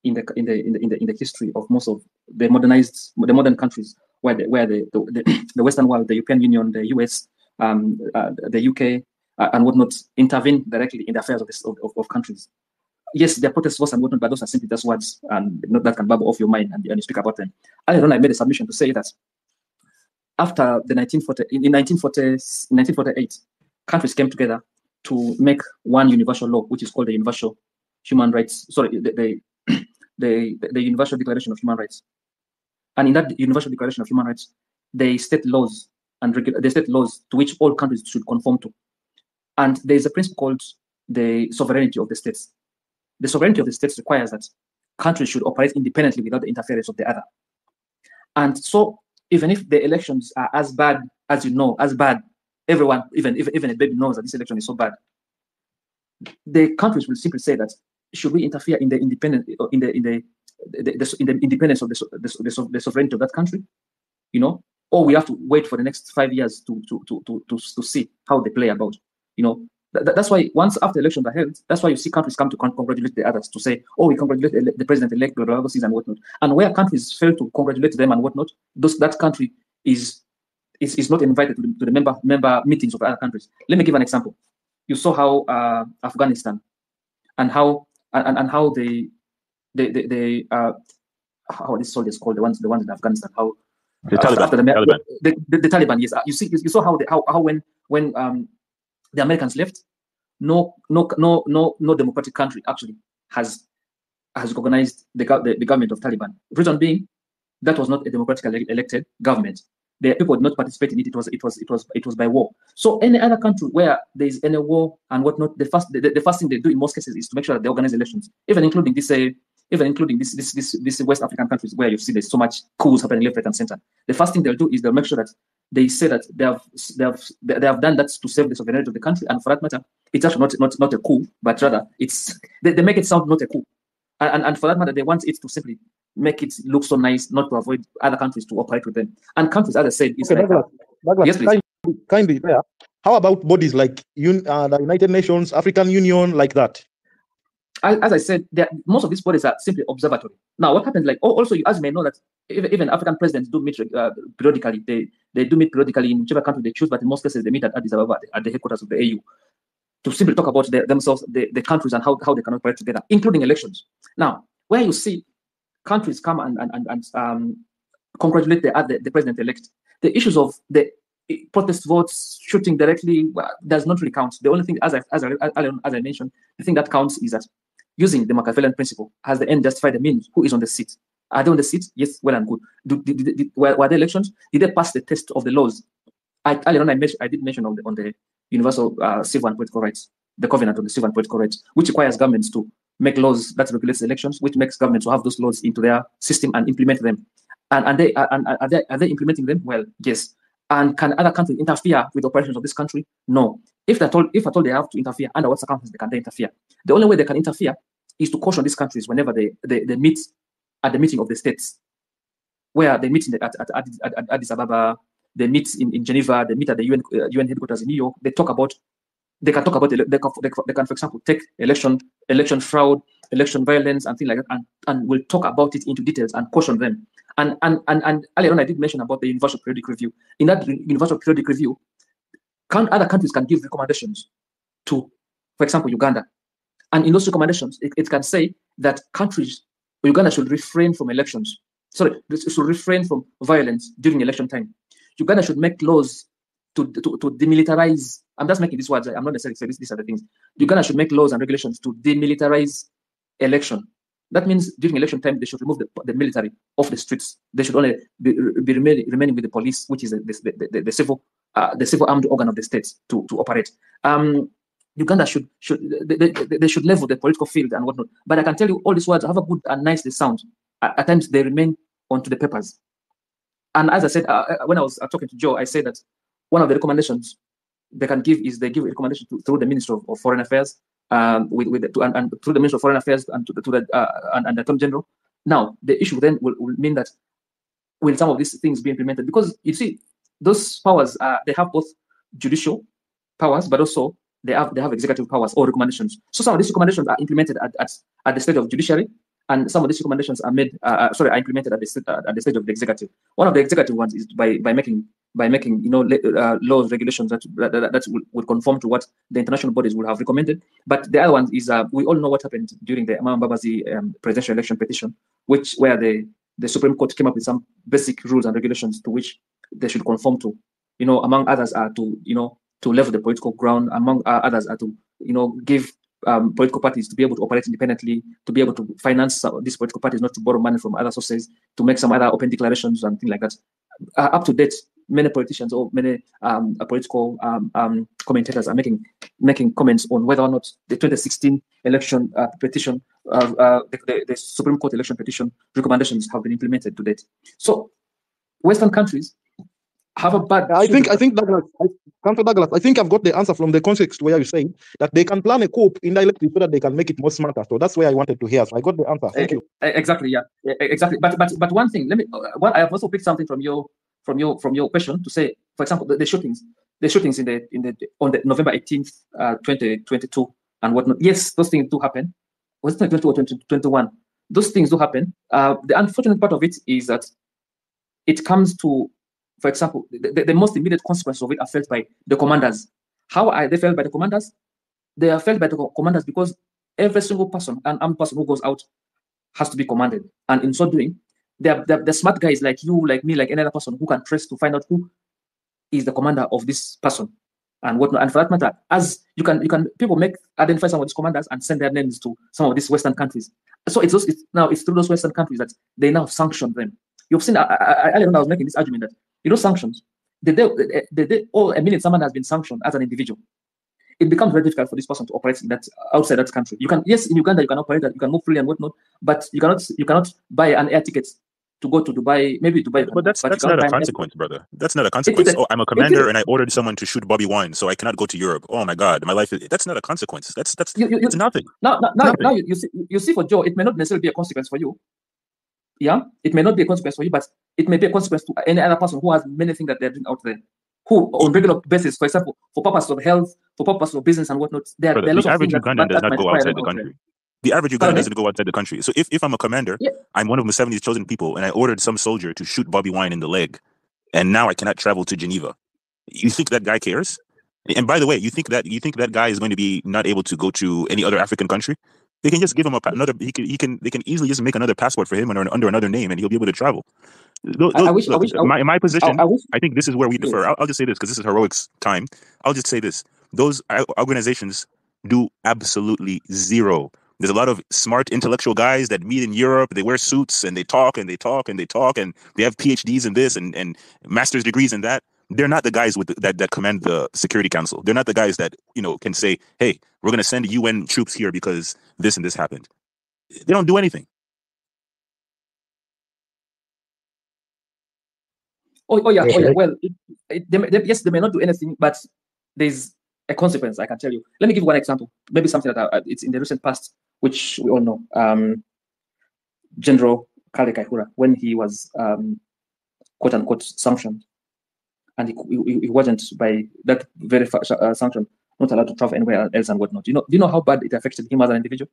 in the history of most of the modern countries where the Western world, the European Union, the US, the UK, and whatnot, intervene directly in the affairs of countries. Yes, there are protest votes and whatnot, but those are simply just words, and that can bubble off your mind and you speak about them. I made a submission to say that after in 1948, countries came together to make one universal law, which is called the Universal Human Rights. Sorry, the Universal Declaration of Human Rights. And in that Universal Declaration of Human Rights, they state laws to which all countries should conform to. And there is a principle called the sovereignty of the states. The sovereignty of the states requires that countries should operate independently without the interference of the other. And so, even if the elections are as bad as as bad, everyone, even a baby knows that this election is so bad, the countries will simply say that should we interfere in the independence of the sovereignty of that country, or we have to wait for the next 5 years to see how they play about, That's why once after elections are held, that's why you see countries come to congratulate the others to say, oh, we congratulate the president-elect, and whatnot. And where countries fail to congratulate them and whatnot, that country is not invited to the member meetings of other countries. Let me give an example. You saw how Afghanistan and how they how these soldiers called the ones in Afghanistan, how the Taliban. After the Taliban, yes. You saw how when the Americans left, no democratic country actually has recognized the government of Taliban. Reason being, that was not a democratically elected government. The people did not participate in it. It was by war. So any other country where there is any war and whatnot, the first thing they do in most cases is to make sure that they organize elections, even including this West African countries where you see there's so much coups happening left, right, and center. The first thing they'll do is they'll make sure that they say that they have done that to save the sovereignty of the country, and for that matter, it's actually not a coup, but rather they make it sound not a coup, and for that matter, they want it to simply make it look so nice, not to avoid other countries to operate with them. And countries, as I said, it's okay, like Douglas, yes, please. Kindly there. How about bodies like the United Nations, African Union, like that? As I said, most of these bodies are simply observatory. Now, what happens? Also, as you may know, that even African presidents do meet periodically. They do meet periodically in whichever country they choose, but in most cases they meet at Addis Ababa, at the headquarters of the AU, to simply talk about themselves, the countries, and how they can operate together, including elections. Now, where you see countries come and congratulate the president-elect, the issues of the protest votes, shooting directly, does not really count. The only thing, as I mentioned, the thing that counts is that using the Machiavellian principle, has the end justified the means? Who is on the seat? Are they on the seat? Yes, well and good. Were there elections? Did they pass the test of the laws? Earlier on, I did mention on the Universal Civil and Political Rights, the Covenant on the Civil and Political Rights, which requires governments to make laws that regulate elections, which makes governments to have those laws into their system and implement them. And are they implementing them? Well, yes. And can other countries interfere with operations of this country? No. If at all they have to interfere, under what circumstances can they interfere? The only way they can interfere is to caution these countries whenever they meet at the meeting of the states, where they meet at Addis Ababa, they meet in Geneva, they meet at the UN headquarters in New York. They can talk about, they can, for example, take election fraud, election violence, and things like that, and we'll talk about it into details and caution them. And earlier on, I did mention about the Universal Periodic Review. In that Universal Periodic Review, other countries can give recommendations to, for example, Uganda. And in those recommendations, it can say that Uganda should refrain from elections. Sorry, should refrain from violence during election time. Uganda should make laws to demilitarize. I'm just making these words. I'm not necessarily saying these are the things. Uganda should make laws and regulations to demilitarize election. That means during election time, they should remove the military off the streets. They should only be remaining with the police, which is the civil armed organ of the states to operate. Uganda should level the political field and whatnot. But I can tell you, all these words, however good and nice they sound, at times they remain onto the papers. And as I said, when I was talking to Joe, I said that one of the recommendations they can give is they give a recommendation through the Ministry of Foreign Affairs, and through the Ministry of Foreign Affairs and to the Attorney General. Now, the issue then will mean that will some of these things be implemented? Because you see, those powers they have both judicial powers, but also they have executive powers or recommendations. So some of these recommendations are implemented at the stage of judiciary, and some of these recommendations are implemented at the stage of the executive. One of the executive ones is by making laws, regulations that would conform to what the international bodies would have recommended. But the other one is we all know what happened during the Amama Mbabazi presidential election petition, where the Supreme Court came up with some basic rules and regulations to which they should conform to. Among others are to level the political ground. Among others are to give political parties to be able to operate independently, to be able to finance these political parties, not to borrow money from other sources, to make some other open declarations and things like that. Up to date, many politicians or many political commentators are making comments on whether or not the 2016 election petition, the Supreme Court election petition recommendations have been implemented to date. So Western countries have a bad. I think Douglas, Councillor Douglas, I think I've got the answer from the context where you say that they can plan a coup indirectly so that they can make it more smarter. So that's where I wanted to hear. So I got the answer. Thank you. Exactly, yeah, exactly. But one thing, let me. I have also picked something from your question to say, for example, the shootings on the November 18th, 2022 and whatnot. Yes, those things do happen. Was it 2022 or 2021? Those things do happen. The unfortunate part of it is that it comes to, for example, the most immediate consequences of it are felt by the commanders. How are they felt by the commanders? They are felt by the commanders because every single person, an armed person who goes out, has to be commanded. And in so doing, the smart guys like you, like me, like any other person who can trace to find out who is the commander of this person and whatnot. And for that matter, as you can people identify some of these commanders and send their names to some of these Western countries. So it's through those Western countries that they now sanction them. You've seen, I was making this argument that, sanctions, the day a minute someone has been sanctioned as an individual, it becomes very difficult for this person to operate in that outside that country. You can, yes, in Uganda you can operate that, you can move freely and whatnot, but you cannot buy an air ticket to go to Dubai, maybe Dubai. But that's not a consequence, brother. That's not a consequence. Oh, I'm a commander and I ordered someone to shoot Bobby Wine, so I cannot go to Europe. Oh my God, my life. That's not a consequence. That's nothing. Now you see for Joe, it may not necessarily be a consequence for you. Yeah, it may not be a consequence for you, but it may be a consequence to any other person who has many things that they're doing out there, who on regular basis, for example, for purpose of health, for purpose of business and whatnot. The average Ugandan does not go outside the country. The average Ugandan doesn't go outside the country. So if I'm a commander, I'm one of Museveni's chosen people, and I ordered some soldier to shoot Bobby Wine in the leg, and now I cannot travel to Geneva. You think that guy cares? And by the way, you think that guy is going to be not able to go to any other African country? They can just give him another. They can easily just make another passport for him under another name, and he'll be able to travel. In my position, I think this is where we differ. I'll just say this because this is heroics time. I'll just say this: those organizations do absolutely zero. There's a lot of smart intellectual guys that meet in Europe. They wear suits and they talk and they talk and they talk, and they have PhDs in this and master's degrees in that. They're not the guys that command the Security Council. They're not the guys that can say, "Hey, we're going to send UN troops here because this and this happened." They don't do anything. Oh yeah. Well, yes, they may not do anything, but there's a consequence. I can tell you. Let me give one example. Maybe something that it's in the recent past, which we all know. General Kale Kaihura, when he was quote unquote sanctioned, and he wasn't by that very sanction not allowed to travel anywhere else and whatnot. Do you know how bad it affected him as an individual?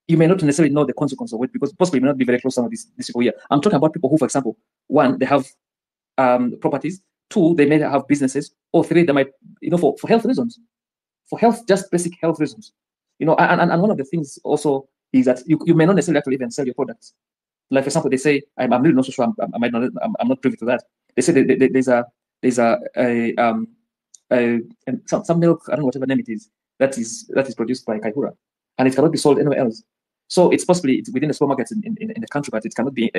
You may not necessarily know the consequence of it because possibly you may not be very close to some of these people here. I'm talking about people who, for example, one, they have properties, two, they may have businesses, or three, they might, for health reasons, just basic health reasons. And one of the things also is that you may not necessarily have to even sell your products. Like, for example, they say, I'm really not so sure, I'm not privy to that. They say there's some milk, I don't know whatever name it is, that is produced by Kaihura, and it cannot be sold anywhere else. So it's possibly within the supermarkets in the country, but it cannot be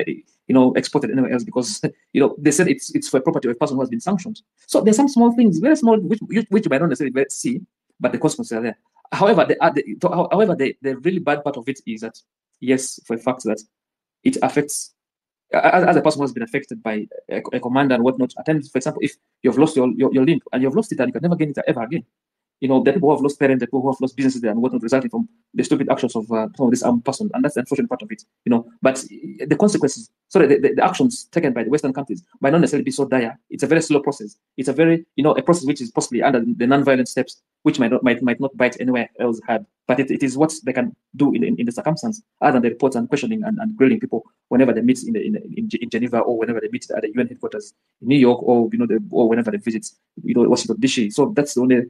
exported anywhere else because they said it's for a property of a person who has been sanctioned. So there's some small things, very small, which you might not necessarily see, but the consequences are there. However, the really bad part of it is that yes, for a fact that it affects as a person who has been affected by a commander and whatnot. At times, for example, if you've lost your limb and you've lost it and you can never gain it ever again. The people who have lost parents, the people who have lost businesses and whatnot, resulting from the stupid actions of some of this armed person, and that's the unfortunate part of it. But the consequences, the actions taken by the Western countries might not necessarily be so dire. It's a very slow process. It's a very, a process which is possibly under the non-violent steps, which might not bite anywhere else hard. But it is what they can do in the circumstance, other than the reports and questioning and grilling people whenever they meet in Geneva or whenever they meet at the UN headquarters in New York or or whenever they visit Washington DC. So that's the only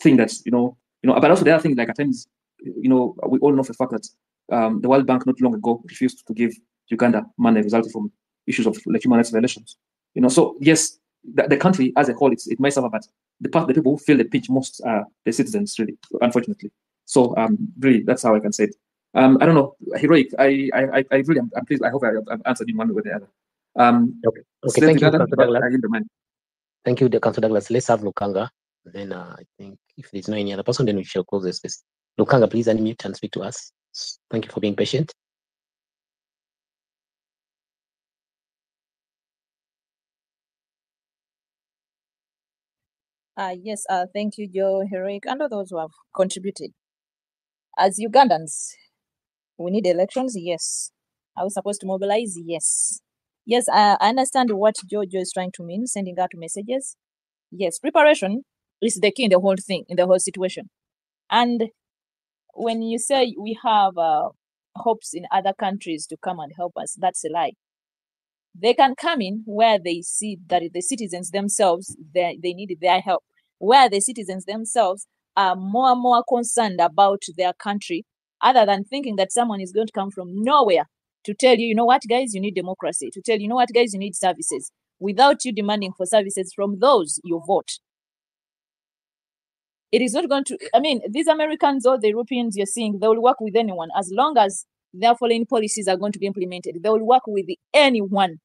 thing that's but also the other thing, like at times we all know for the fact that the World Bank not long ago refused to give Uganda money resulting from issues of human rights violations. So yes, the country as a whole it might suffer, but the people who feel the pinch most are the citizens, really, unfortunately. So really, that's how I can say it. I don't know, Heroic. I really I'm pleased. I hope I've answered in one way or the other. Okay. Thank you, Councillor Douglas. I give the mic. Thank you, Councillor Douglas. Let's have Lukanga. Then I think if there's no any other person, then we shall close the space. Lukanga, please unmute and speak to us. Thank you for being patient. Yes, thank you, Joe, Heroic, and all those who have contributed. As Ugandans, we need elections, yes. Are we supposed to mobilize? Yes. Yes, I understand what Joe is trying to mean, sending out messages. Yes, preparation is the key in the whole thing, in the whole situation. And when you say we have hopes in other countries to come and help us, that's a lie. They can come in where they see that the citizens themselves, they need their help, where the citizens themselves are more and more concerned about their country, other than thinking that someone is going to come from nowhere to tell you, you know what, guys, you need democracy, to tell you know what, guys, you need services, without you demanding for services from those you vote. It is not going to, I mean, these Americans or the Europeans you're seeing, they will work with anyone as long as their foreign policies are going to be implemented. They will work with anyone.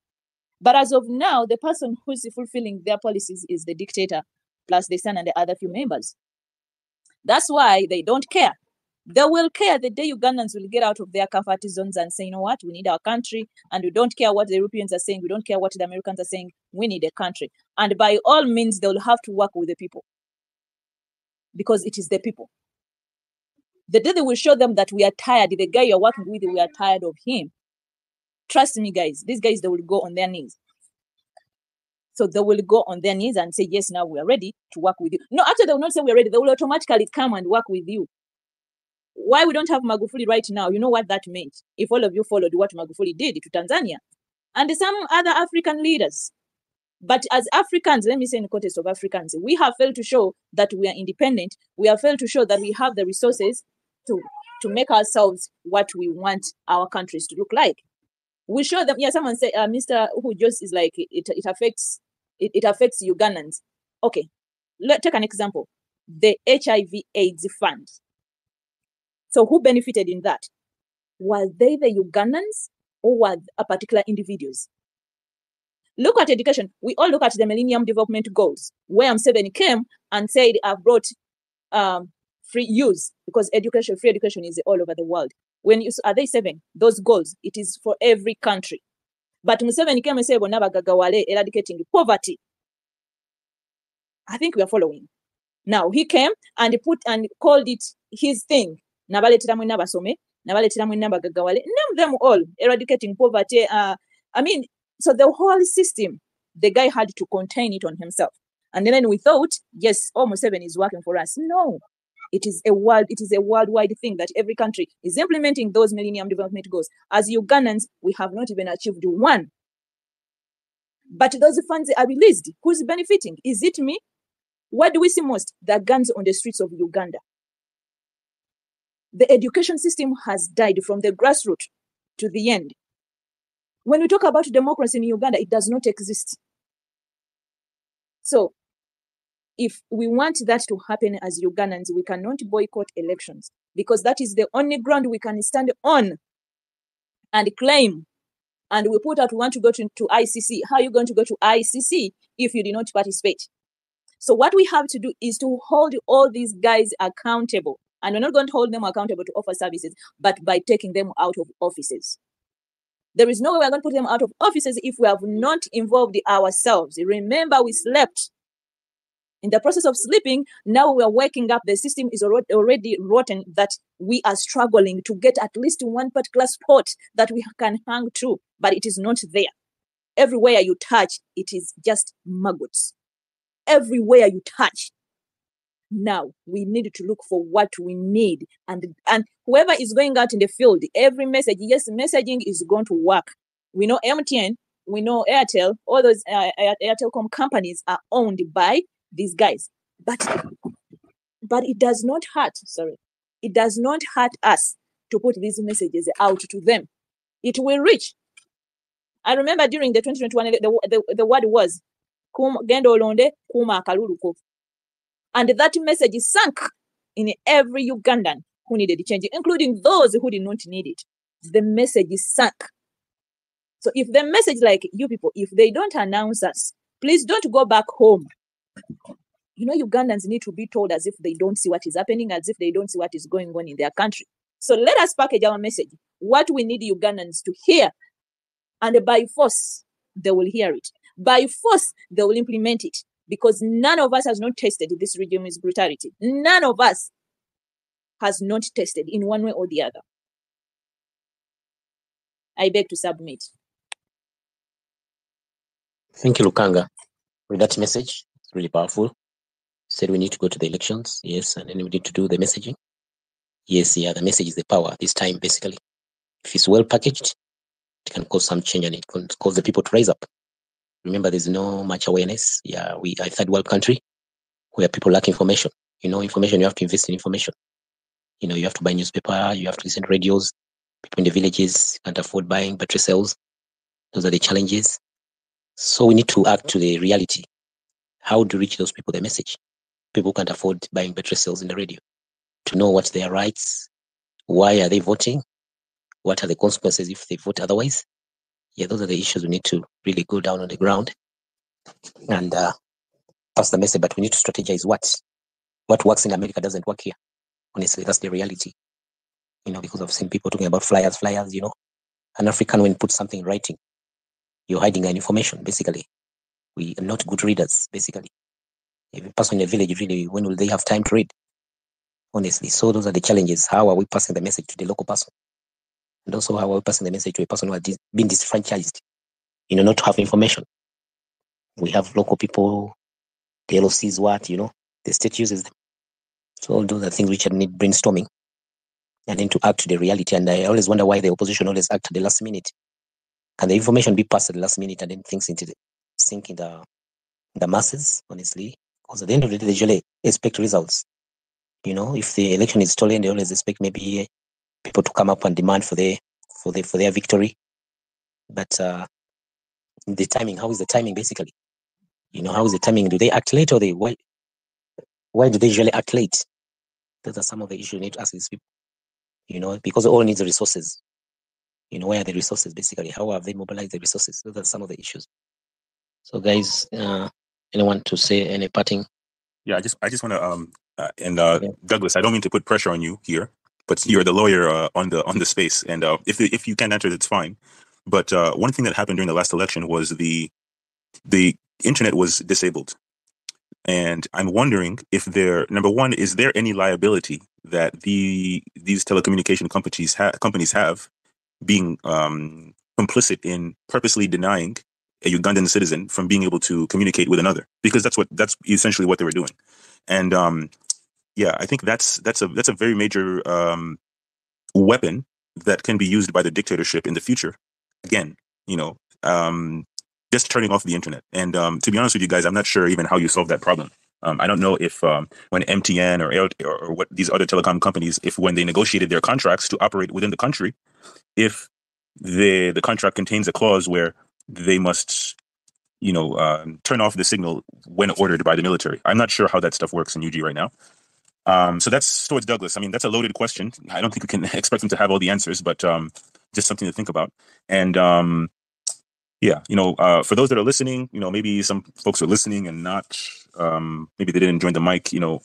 But as of now, the person who's fulfilling their policies is the dictator, plus the son and the other few members. That's why they don't care. They will care the day Ugandans will get out of their comfort zones and say, you know what, we need our country, and we don't care what the Europeans are saying, we don't care what the Americans are saying, we need a country. And by all means, they will have to work with the people, because it is the people. The day they will show them that we are tired, the guy you're working with, we are tired of him. Trust me, guys, these guys, they will go on their knees. So they will go on their knees and say, yes, now we are ready to work with you. No, actually, they will not say we're ready. They will automatically come and work with you. Why we don't have Magufuli right now? You know what that meant? If all of you followed what Magufuli did to Tanzania and some other African leaders. But as Africans, let me say in the context of Africans, we have failed to show that we are independent. We have failed to show that we have the resources to make ourselves what we want our countries to look like. We show them, yeah, someone said, Mr. Who just is like, it affects Ugandans. Okay, take an example. The HIV/AIDS fund. So who benefited in that? Were they the Ugandans or were a particular individuals? Look at education. We all look at the Millennium Development Goals, where Museveni came and said, I've brought free use, because free education is all over the world. When you are they 7? Those goals, it is for every country. But Museveni came and said, eradicating poverty. I think we are following. Now he came and called it his thing. Name them all, eradicating poverty. I mean, so the whole system, the guy had to contain it on himself. And then we thought, yes, Museveni is working for us. No. It is a worldwide thing that every country is implementing those Millennium Development Goals. As Ugandans, we have not even achieved one. But those funds are released. Who's benefiting? Is it me? What do we see most? The guns on the streets of Uganda. The education system has died from the grassroots to the end. When we talk about democracy in Uganda, it does not exist. So, if we want that to happen as Ugandans, we cannot boycott elections, because that is the only ground we can stand on and claim. And we put out, we want to go to ICC. How are you going to go to ICC if you did not participate? So what we have to do is to hold all these guys accountable. And we're not going to hold them accountable to offer services, but by taking them out of offices. There is no way we're going to put them out of offices if we have not involved ourselves. Remember, we slept. In the process of sleeping, now we are waking up. The system is already rotten, that we are struggling to get at least one particular spot that we can hang to, but it is not there. Everywhere you touch, it is just maggots. Everywhere you touch. Now, we need to look for what we need. And whoever is going out in the field, every message, yes, messaging is going to work. We know MTN, we know Airtel, all those Airtelcom companies are owned by these guys. But it does not hurt, it does not hurt us to put these messages out to them. It will reach. I remember during the 2021, the word was, Gendo Londe, Kuma Kaluluko. And that message is sunk in every Ugandan. who needed change, including those who did not need it. The message is stuck. So if the message, like you people, if they don't announce us, please don't go back home. You know, Ugandans need to be told as if they don't see what is happening, as if they don't see what is going on in their country. So let us package our message, what we need Ugandans to hear, and by force, they will hear it. By force, they will implement it, because none of us has not tasted this regime's brutality. None of us has not tasted in one way or the other. I beg to submit. Thank you, Lukanga, for that message. It's really powerful. Said we need to go to the elections, yes, and then we need to do the messaging. Yes, yeah, the message is the power this time, basically. If it's well packaged, it can cause some change and it can cause the people to rise up. Remember, there's no much awareness. Yeah, we are a third world country where people lack information. You know, information, you have to invest in information. You know, you have to buy newspaper, you have to listen to radios. People in the villages can't afford buying battery cells. Those are the challenges. So we need to act to the reality. How to reach those people the message? People can't afford buying battery cells in the radio. To know what their rights, why are they voting, what are the consequences if they vote otherwise. Yeah, those are the issues we need to really go down on the ground and pass the message. But we need to strategize what works in America doesn't work here. Honestly, that's the reality. You know, because I've seen people talking about flyers, you know. An African, when puts something in writing, you're hiding an information, basically. We are not good readers, basically. If a person in a village, really, when will they have time to read? Honestly. So those are the challenges. How are we passing the message to the local person? And also, how are we passing the message to a person who has been disenfranchised, you know, not to have information? We have local people, the LOCs, you know, the state uses them. So all those are things which need brainstorming and then to act to the reality. And I always wonder why the opposition always act at the last minute. Can the information be passed at the last minute and then things sink in the masses, honestly? Because at the end of the day, they usually expect results. You know, if the election is stolen, they always expect maybe people to come up and demand for their victory. But the timing, how is the timing basically? You know, how is the timing? Do they act late or why do they usually act late? Those are some of the issues you need to ask these people. You know, because all needs the resources. You know, where are the resources basically? How have they mobilized the resources? Those are some of the issues. So guys, anyone to say any parting? Yeah, I just want to Douglas, I don't mean to put pressure on you here, but you're the lawyer on the space, and if you can't answer, that's fine. But one thing that happened during the last election was the internet was disabled, and I'm wondering if number one, is there any liability that these telecommunication companies have being complicit in purposely denying a Ugandan citizen from being able to communicate with another, because that's essentially what they were doing. And yeah, I think that's a very major weapon that can be used by the dictatorship in the future. Again, you know, just turning off the internet. And to be honest with you guys, I'm not sure even how you solve that problem. I don't know if when MTN or what these other telecom companies, if when they negotiated their contracts to operate within the country, if the contract contains a clause where they must, you know, turn off the signal when ordered by the military. I'm not sure how that stuff works in UG right now. So that's towards Douglas. I mean, that's a loaded question. I don't think we can expect him to have all the answers, but just something to think about. And yeah, you know, for those that are listening, you know, maybe some folks are listening and not, maybe they didn't join the mic. You know,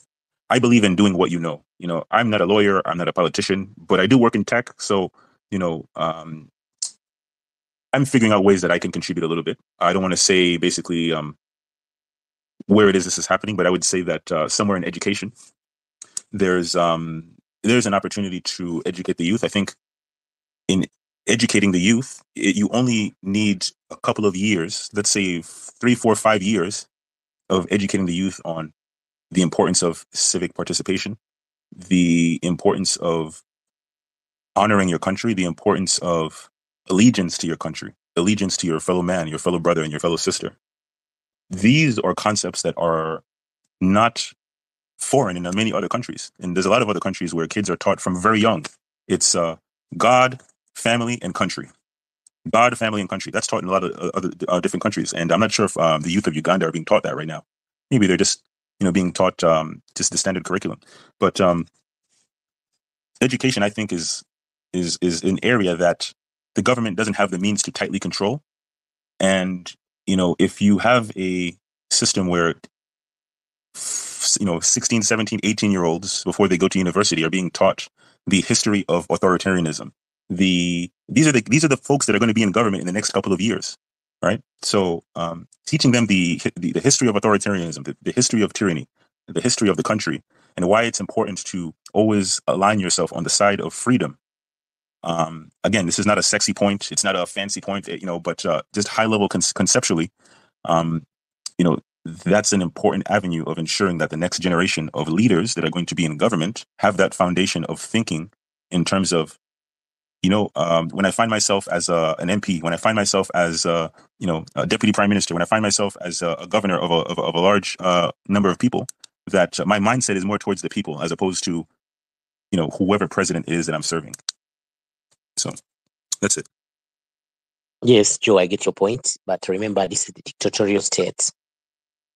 I believe in doing what you know. You know, I'm not a lawyer, I'm not a politician, but I do work in tech. So, you know, I'm figuring out ways that I can contribute a little bit. I don't want to say basically where it is this is happening, but I would say that somewhere in education, there's an opportunity to educate the youth. I think in educating the youth, you only need a couple of years, let's say 3, 4, 5 years of educating the youth on the importance of civic participation, the importance of honoring your country, the importance of allegiance to your country, allegiance to your fellow man, your fellow brother, and your fellow sister. These are concepts that are not foreign in many other countries. And there's a lot of other countries where kids are taught from very young. It's God, family, and country. God, family, and country. That's taught in a lot of other different countries. And I'm not sure if the youth of Uganda are being taught that right now. Maybe they're just, you know, being taught just the standard curriculum. But education, I think, is an area that the government doesn't have the means to tightly control. And, if you have a system where 16, 17, 18-year-olds before they go to university are being taught the history of authoritarianism. These are the folks that are going to be in government in the next couple of years, right? So teaching them the history of authoritarianism, the history of tyranny, the history of the country, and why it's important to always align yourself on the side of freedom. Again, this is not a sexy point. It's not a fancy point, but just high level conceptually, that's an important avenue of ensuring that the next generation of leaders that are going to be in government have that foundation of thinking in terms of, when I find myself as an MP, when I find myself as a deputy prime minister, when I find myself as a governor of a large number of people, that my mindset is more towards the people as opposed to, whoever president is that I'm serving. So that's it. Yes, Joe, I get your point. But remember, this is the dictatorial state.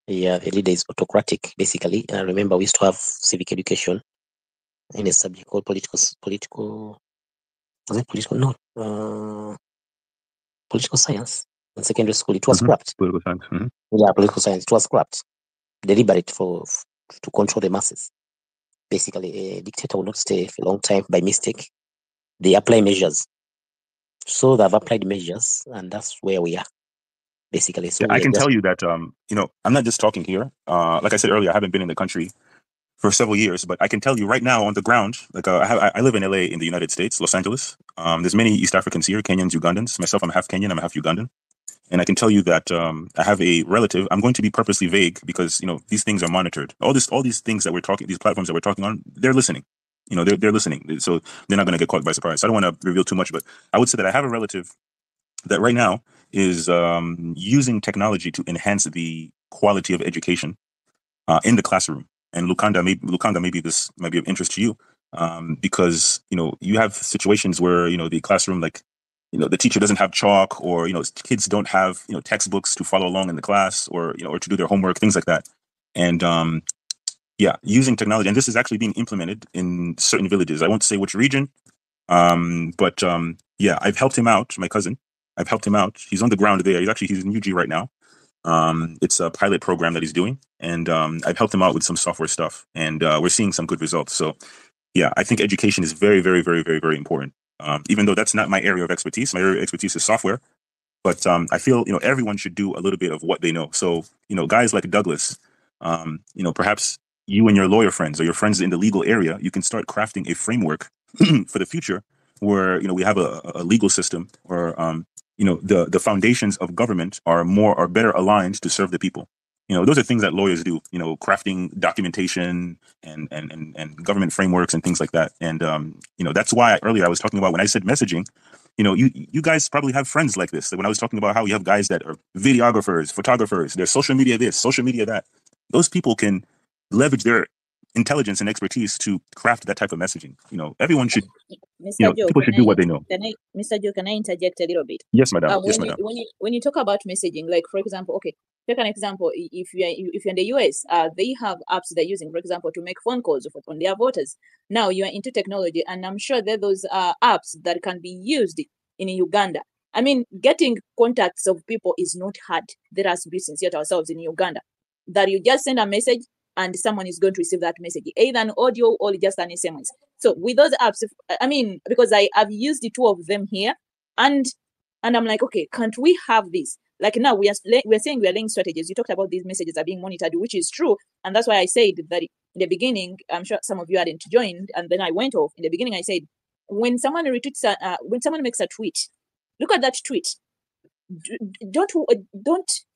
Yeah, the leader is autocratic, basically. And I remember we used to have civic education in a subject called political science in secondary school. It was scrapped. Political science. Mm-hmm. Yeah, political science. It was scrapped. Deliberate to control the masses. Basically, a dictator will not stay for a long time by mistake. They apply measures. So they've applied measures, and that's where we are, basically. So I can tell you that, I'm not just talking here. Like I said earlier, I haven't been in the country for several years, but I can tell you right now on the ground, like I live in LA in the United States, Los Angeles. There's many East Africans here, Kenyans, Ugandans. Myself, I'm half Kenyan, I'm half Ugandan. And I can tell you that I have a relative. I'm going to be purposely vague because, these things are monitored. All these things that we're talking, these platforms that we're talking on, they're listening. They're listening. So they're not going to get caught by surprise. So I don't want to reveal too much, but I would say that I have a relative that right now is using technology to enhance the quality of education in the classroom. And Lukanda, maybe this might be of interest to you because, you have situations where, the classroom, like, the teacher doesn't have chalk or, kids don't have, textbooks to follow along in the class or, or to do their homework, things like that. And using technology. And this is actually being implemented in certain villages. I won't say which region, but I've helped him out, my cousin. I've helped him out. He's on the ground there. He's in UG right now. It's a pilot program that he's doing, and I've helped him out with some software stuff, and we're seeing some good results. So, I think education is very, very, very, very, very important. Even though that's not my area of expertise, my area of expertise is software. But I feel everyone should do a little bit of what they know. So guys like Douglas, perhaps you and your lawyer friends or your friends in the legal area, you can start crafting a framework for the future where we have a legal system or the foundations of government are better aligned to serve the people. Those are things that lawyers do, crafting documentation and government frameworks and things like that. And, that's why earlier I was talking about when I said messaging, you guys probably have friends like this. When I was talking about how you have guys that are videographers, photographers, there's social media this, social media that. Those people can leverage their intelligence and expertise to craft that type of messaging. Everyone should, Mr. Joe, people should do what they know. Mr. Joe, can I interject a little bit? Yes, madam. Yes, madam. When you talk about messaging, like for example, okay, take an example. If you're in the US, they have apps they're using, for example, to make phone calls on their voters. Now you are into technology, and I'm sure that those apps that can be used in Uganda. I mean, getting contacts of people is not hard. Let us be sincere to ourselves in Uganda. That you just send a message and someone is going to receive that message, either an audio or just an SMS. So with those apps, because I've used the two of them here, and I'm like, okay, can't we have this? Like now we're saying we are laying strategies. You talked about these messages are being monitored, which is true, and that's why I said that in the beginning. I'm sure some of you hadn't joined, and then I went off. In the beginning, I said when someone retweets, when someone makes a tweet, look at that tweet. Don't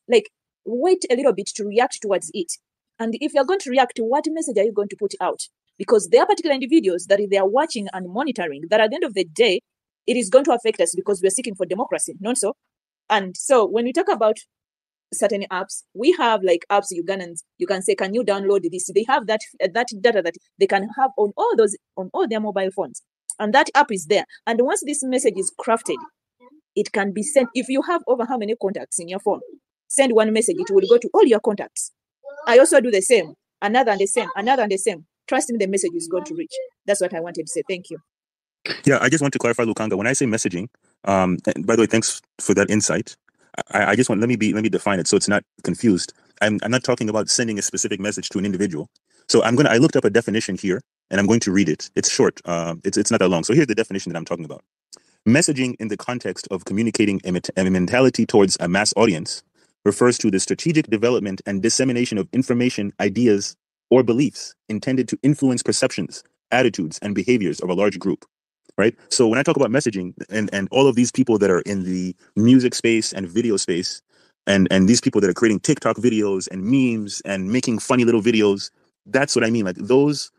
like wait a little bit to react towards it. And if you're going to react, what message are you going to put out? Because there are particular individuals that they are watching and monitoring that at the end of the day, it is going to affect us because we're seeking for democracy, not so? And so when we talk about certain apps, we have like apps Ugandans, you can say, can you download this? They have that data that they can have on all their mobile phones. And that app is there. And once this message is crafted, it can be sent. If you have over how many contacts in your phone, send one message, it will go to all your contacts. I also do the same. Another and the same. Trust me, the message is going to reach. That's what I wanted to say. Thank you. Yeah, I just want to clarify, Lukanga. When I say messaging, and by the way, thanks for that insight. I just want let me define it so it's not confused. I'm not talking about sending a specific message to an individual. So I looked up a definition here, and I'm going to read it. It's short. It's not that long. So here's the definition that I'm talking about. Messaging in the context of communicating a mentality towards a mass audience refers to the strategic development and dissemination of information, ideas, or beliefs intended to influence perceptions, attitudes, and behaviors of a large group. Right. So when I talk about messaging and all of these people that are in the music space and video space, and these people that are creating TikTok videos and memes and making funny little videos, that's what I mean. Like those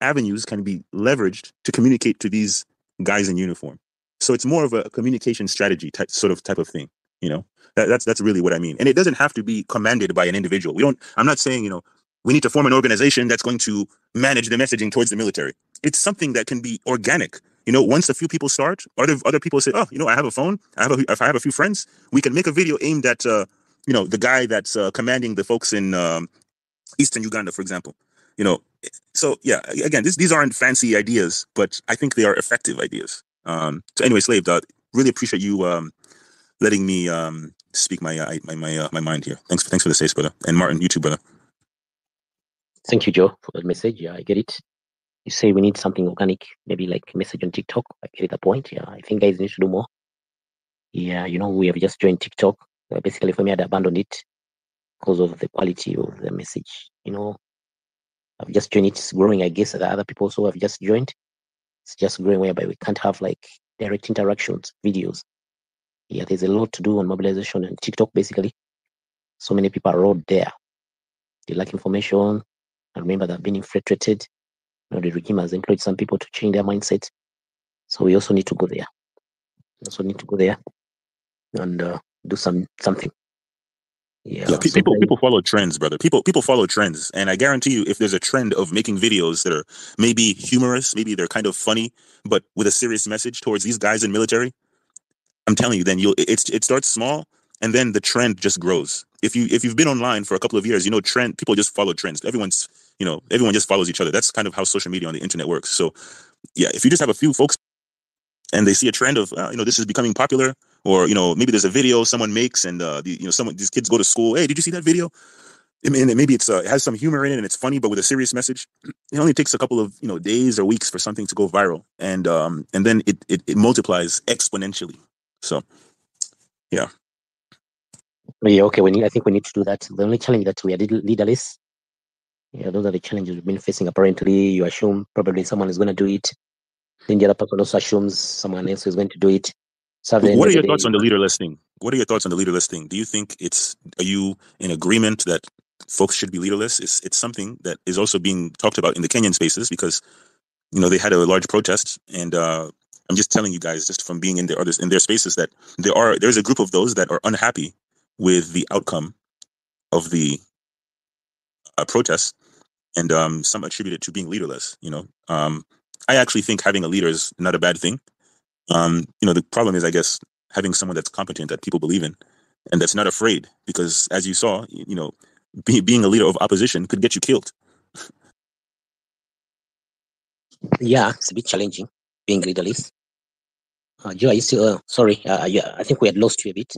avenues can be leveraged to communicate to these guys in uniform. So it's more of a communication strategy type of thing. You know, that's really what I mean. And it doesn't have to be commanded by an individual. I'm not saying, we need to form an organization that's going to manage the messaging towards the military. It's something that can be organic. Once a few people start, other people say, oh, I have a phone. If I have a few friends, we can make a video aimed at, the guy that's commanding the folks in Eastern Uganda, for example. So yeah, again, these aren't fancy ideas, but I think they are effective ideas. So anyway, Slave, really appreciate you letting me speak my mind here. Thanks for the space, brother. And Martin, you too, brother. Thank you, Joe, for that message. Yeah, I get it. You say we need something organic, maybe like message on TikTok. I get the point. Yeah, I think guys need to do more. Yeah, we have just joined TikTok. Basically, for me, I'd abandoned it because of the quality of the message. I've just joined it. It's growing. I guess the other people also have just joined. It's just growing whereby we can't have like direct interactions, videos. Yeah, there's a lot to do on mobilization and TikTok, basically. So many people are rolled there. They lack information. I remember they've been infiltrated. The regime has employed some people to change their mindset. So we also need to go there. And do something. Yeah, people follow trends, brother. People follow trends, and I guarantee you, if there's a trend of making videos that are maybe humorous, maybe they're kind of funny, but with a serious message towards these guys in military, I'm telling you, then it starts small, and then the trend just grows. If you've been online for a couple of years, people just follow trends. Everyone just follows each other. That's kind of how social media on the internet works. So yeah, if you just have a few folks and they see a trend of this is becoming popular, or maybe there's a video someone makes and these kids go to school, hey, did you see that video? I mean, maybe it has some humor in it and it's funny but with a serious message. It only takes a couple of days or weeks for something to go viral, and then it multiplies exponentially. So yeah. Okay, I think we need to do that. The only challenge that we are leaderless. Yeah, those are the challenges we've been facing. Apparently, you assume probably someone is going to do it. Then the other person also assumes someone else is going to do it. So what are your thoughts on the leaderless thing? Do you think are you in agreement that folks should be leaderless? It's something that is also being talked about in the Kenyan spaces because, they had a large protest, and I'm just telling you guys, just from being in their spaces, that there's a group of those that are unhappy with the outcome of the protests, and some attribute it to being leaderless. I actually think having a leader is not a bad thing. The problem is, I guess, having someone that's competent, that people believe in, and that's not afraid, because as you saw, being a leader of opposition could get you killed. Yeah, it's a bit challenging being leaderless. Joe, are you still? Sorry, yeah, I think we had lost you a bit.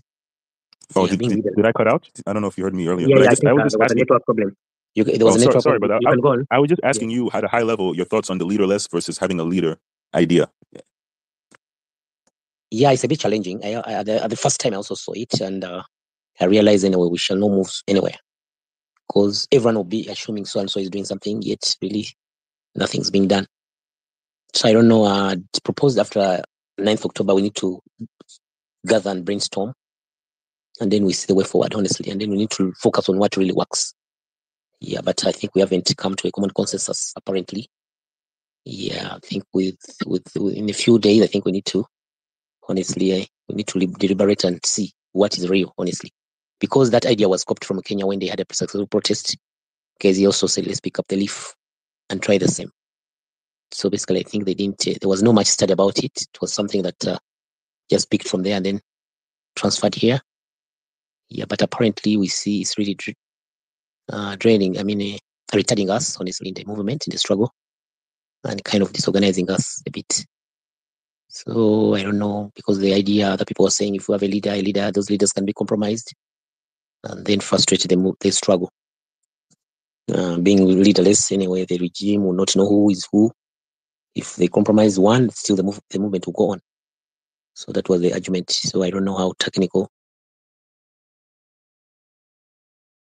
Oh, yeah, did I cut out? I don't know if you heard me earlier. Yeah, but I think there was a network problem. There was a network sorry, problem. but You can go on. I was just asking you at a high level your thoughts on the leaderless versus having a leader idea. Yeah, it's a bit challenging. At the first time I also saw it, and I realized anyway we shall not move anywhere, because everyone will be assuming so and so is doing something, yet really nothing's being done. So I don't know. It's proposed after 9th October we need to gather and brainstorm, and then we see the way forward, honestly, and then we need to focus on what really works. Yeah, but I think we haven't come to a common consensus apparently. Yeah, I think with in a few days, I think we need to, honestly, we need to deliberate and see what is real, honestly, because that idea was copied from Kenya when they had a successful protest. Because he also said, let's pick up the leaf and try the same. So basically, I think they didn't. There was no much study about it. It was something that just picked from there and then transferred here. Yeah, but apparently we see it's really draining. I mean, retarding us, honestly, in the movement, in the struggle. and kind of disorganizing us a bit. So I don't know, because the idea other people are saying, if we have a leader, those leaders can be compromised and then frustrated, they struggle. Being leaderless anyway, the regime will not know who is who. If they compromise one, still the movement will go on. So that was the argument. So I don't know how technical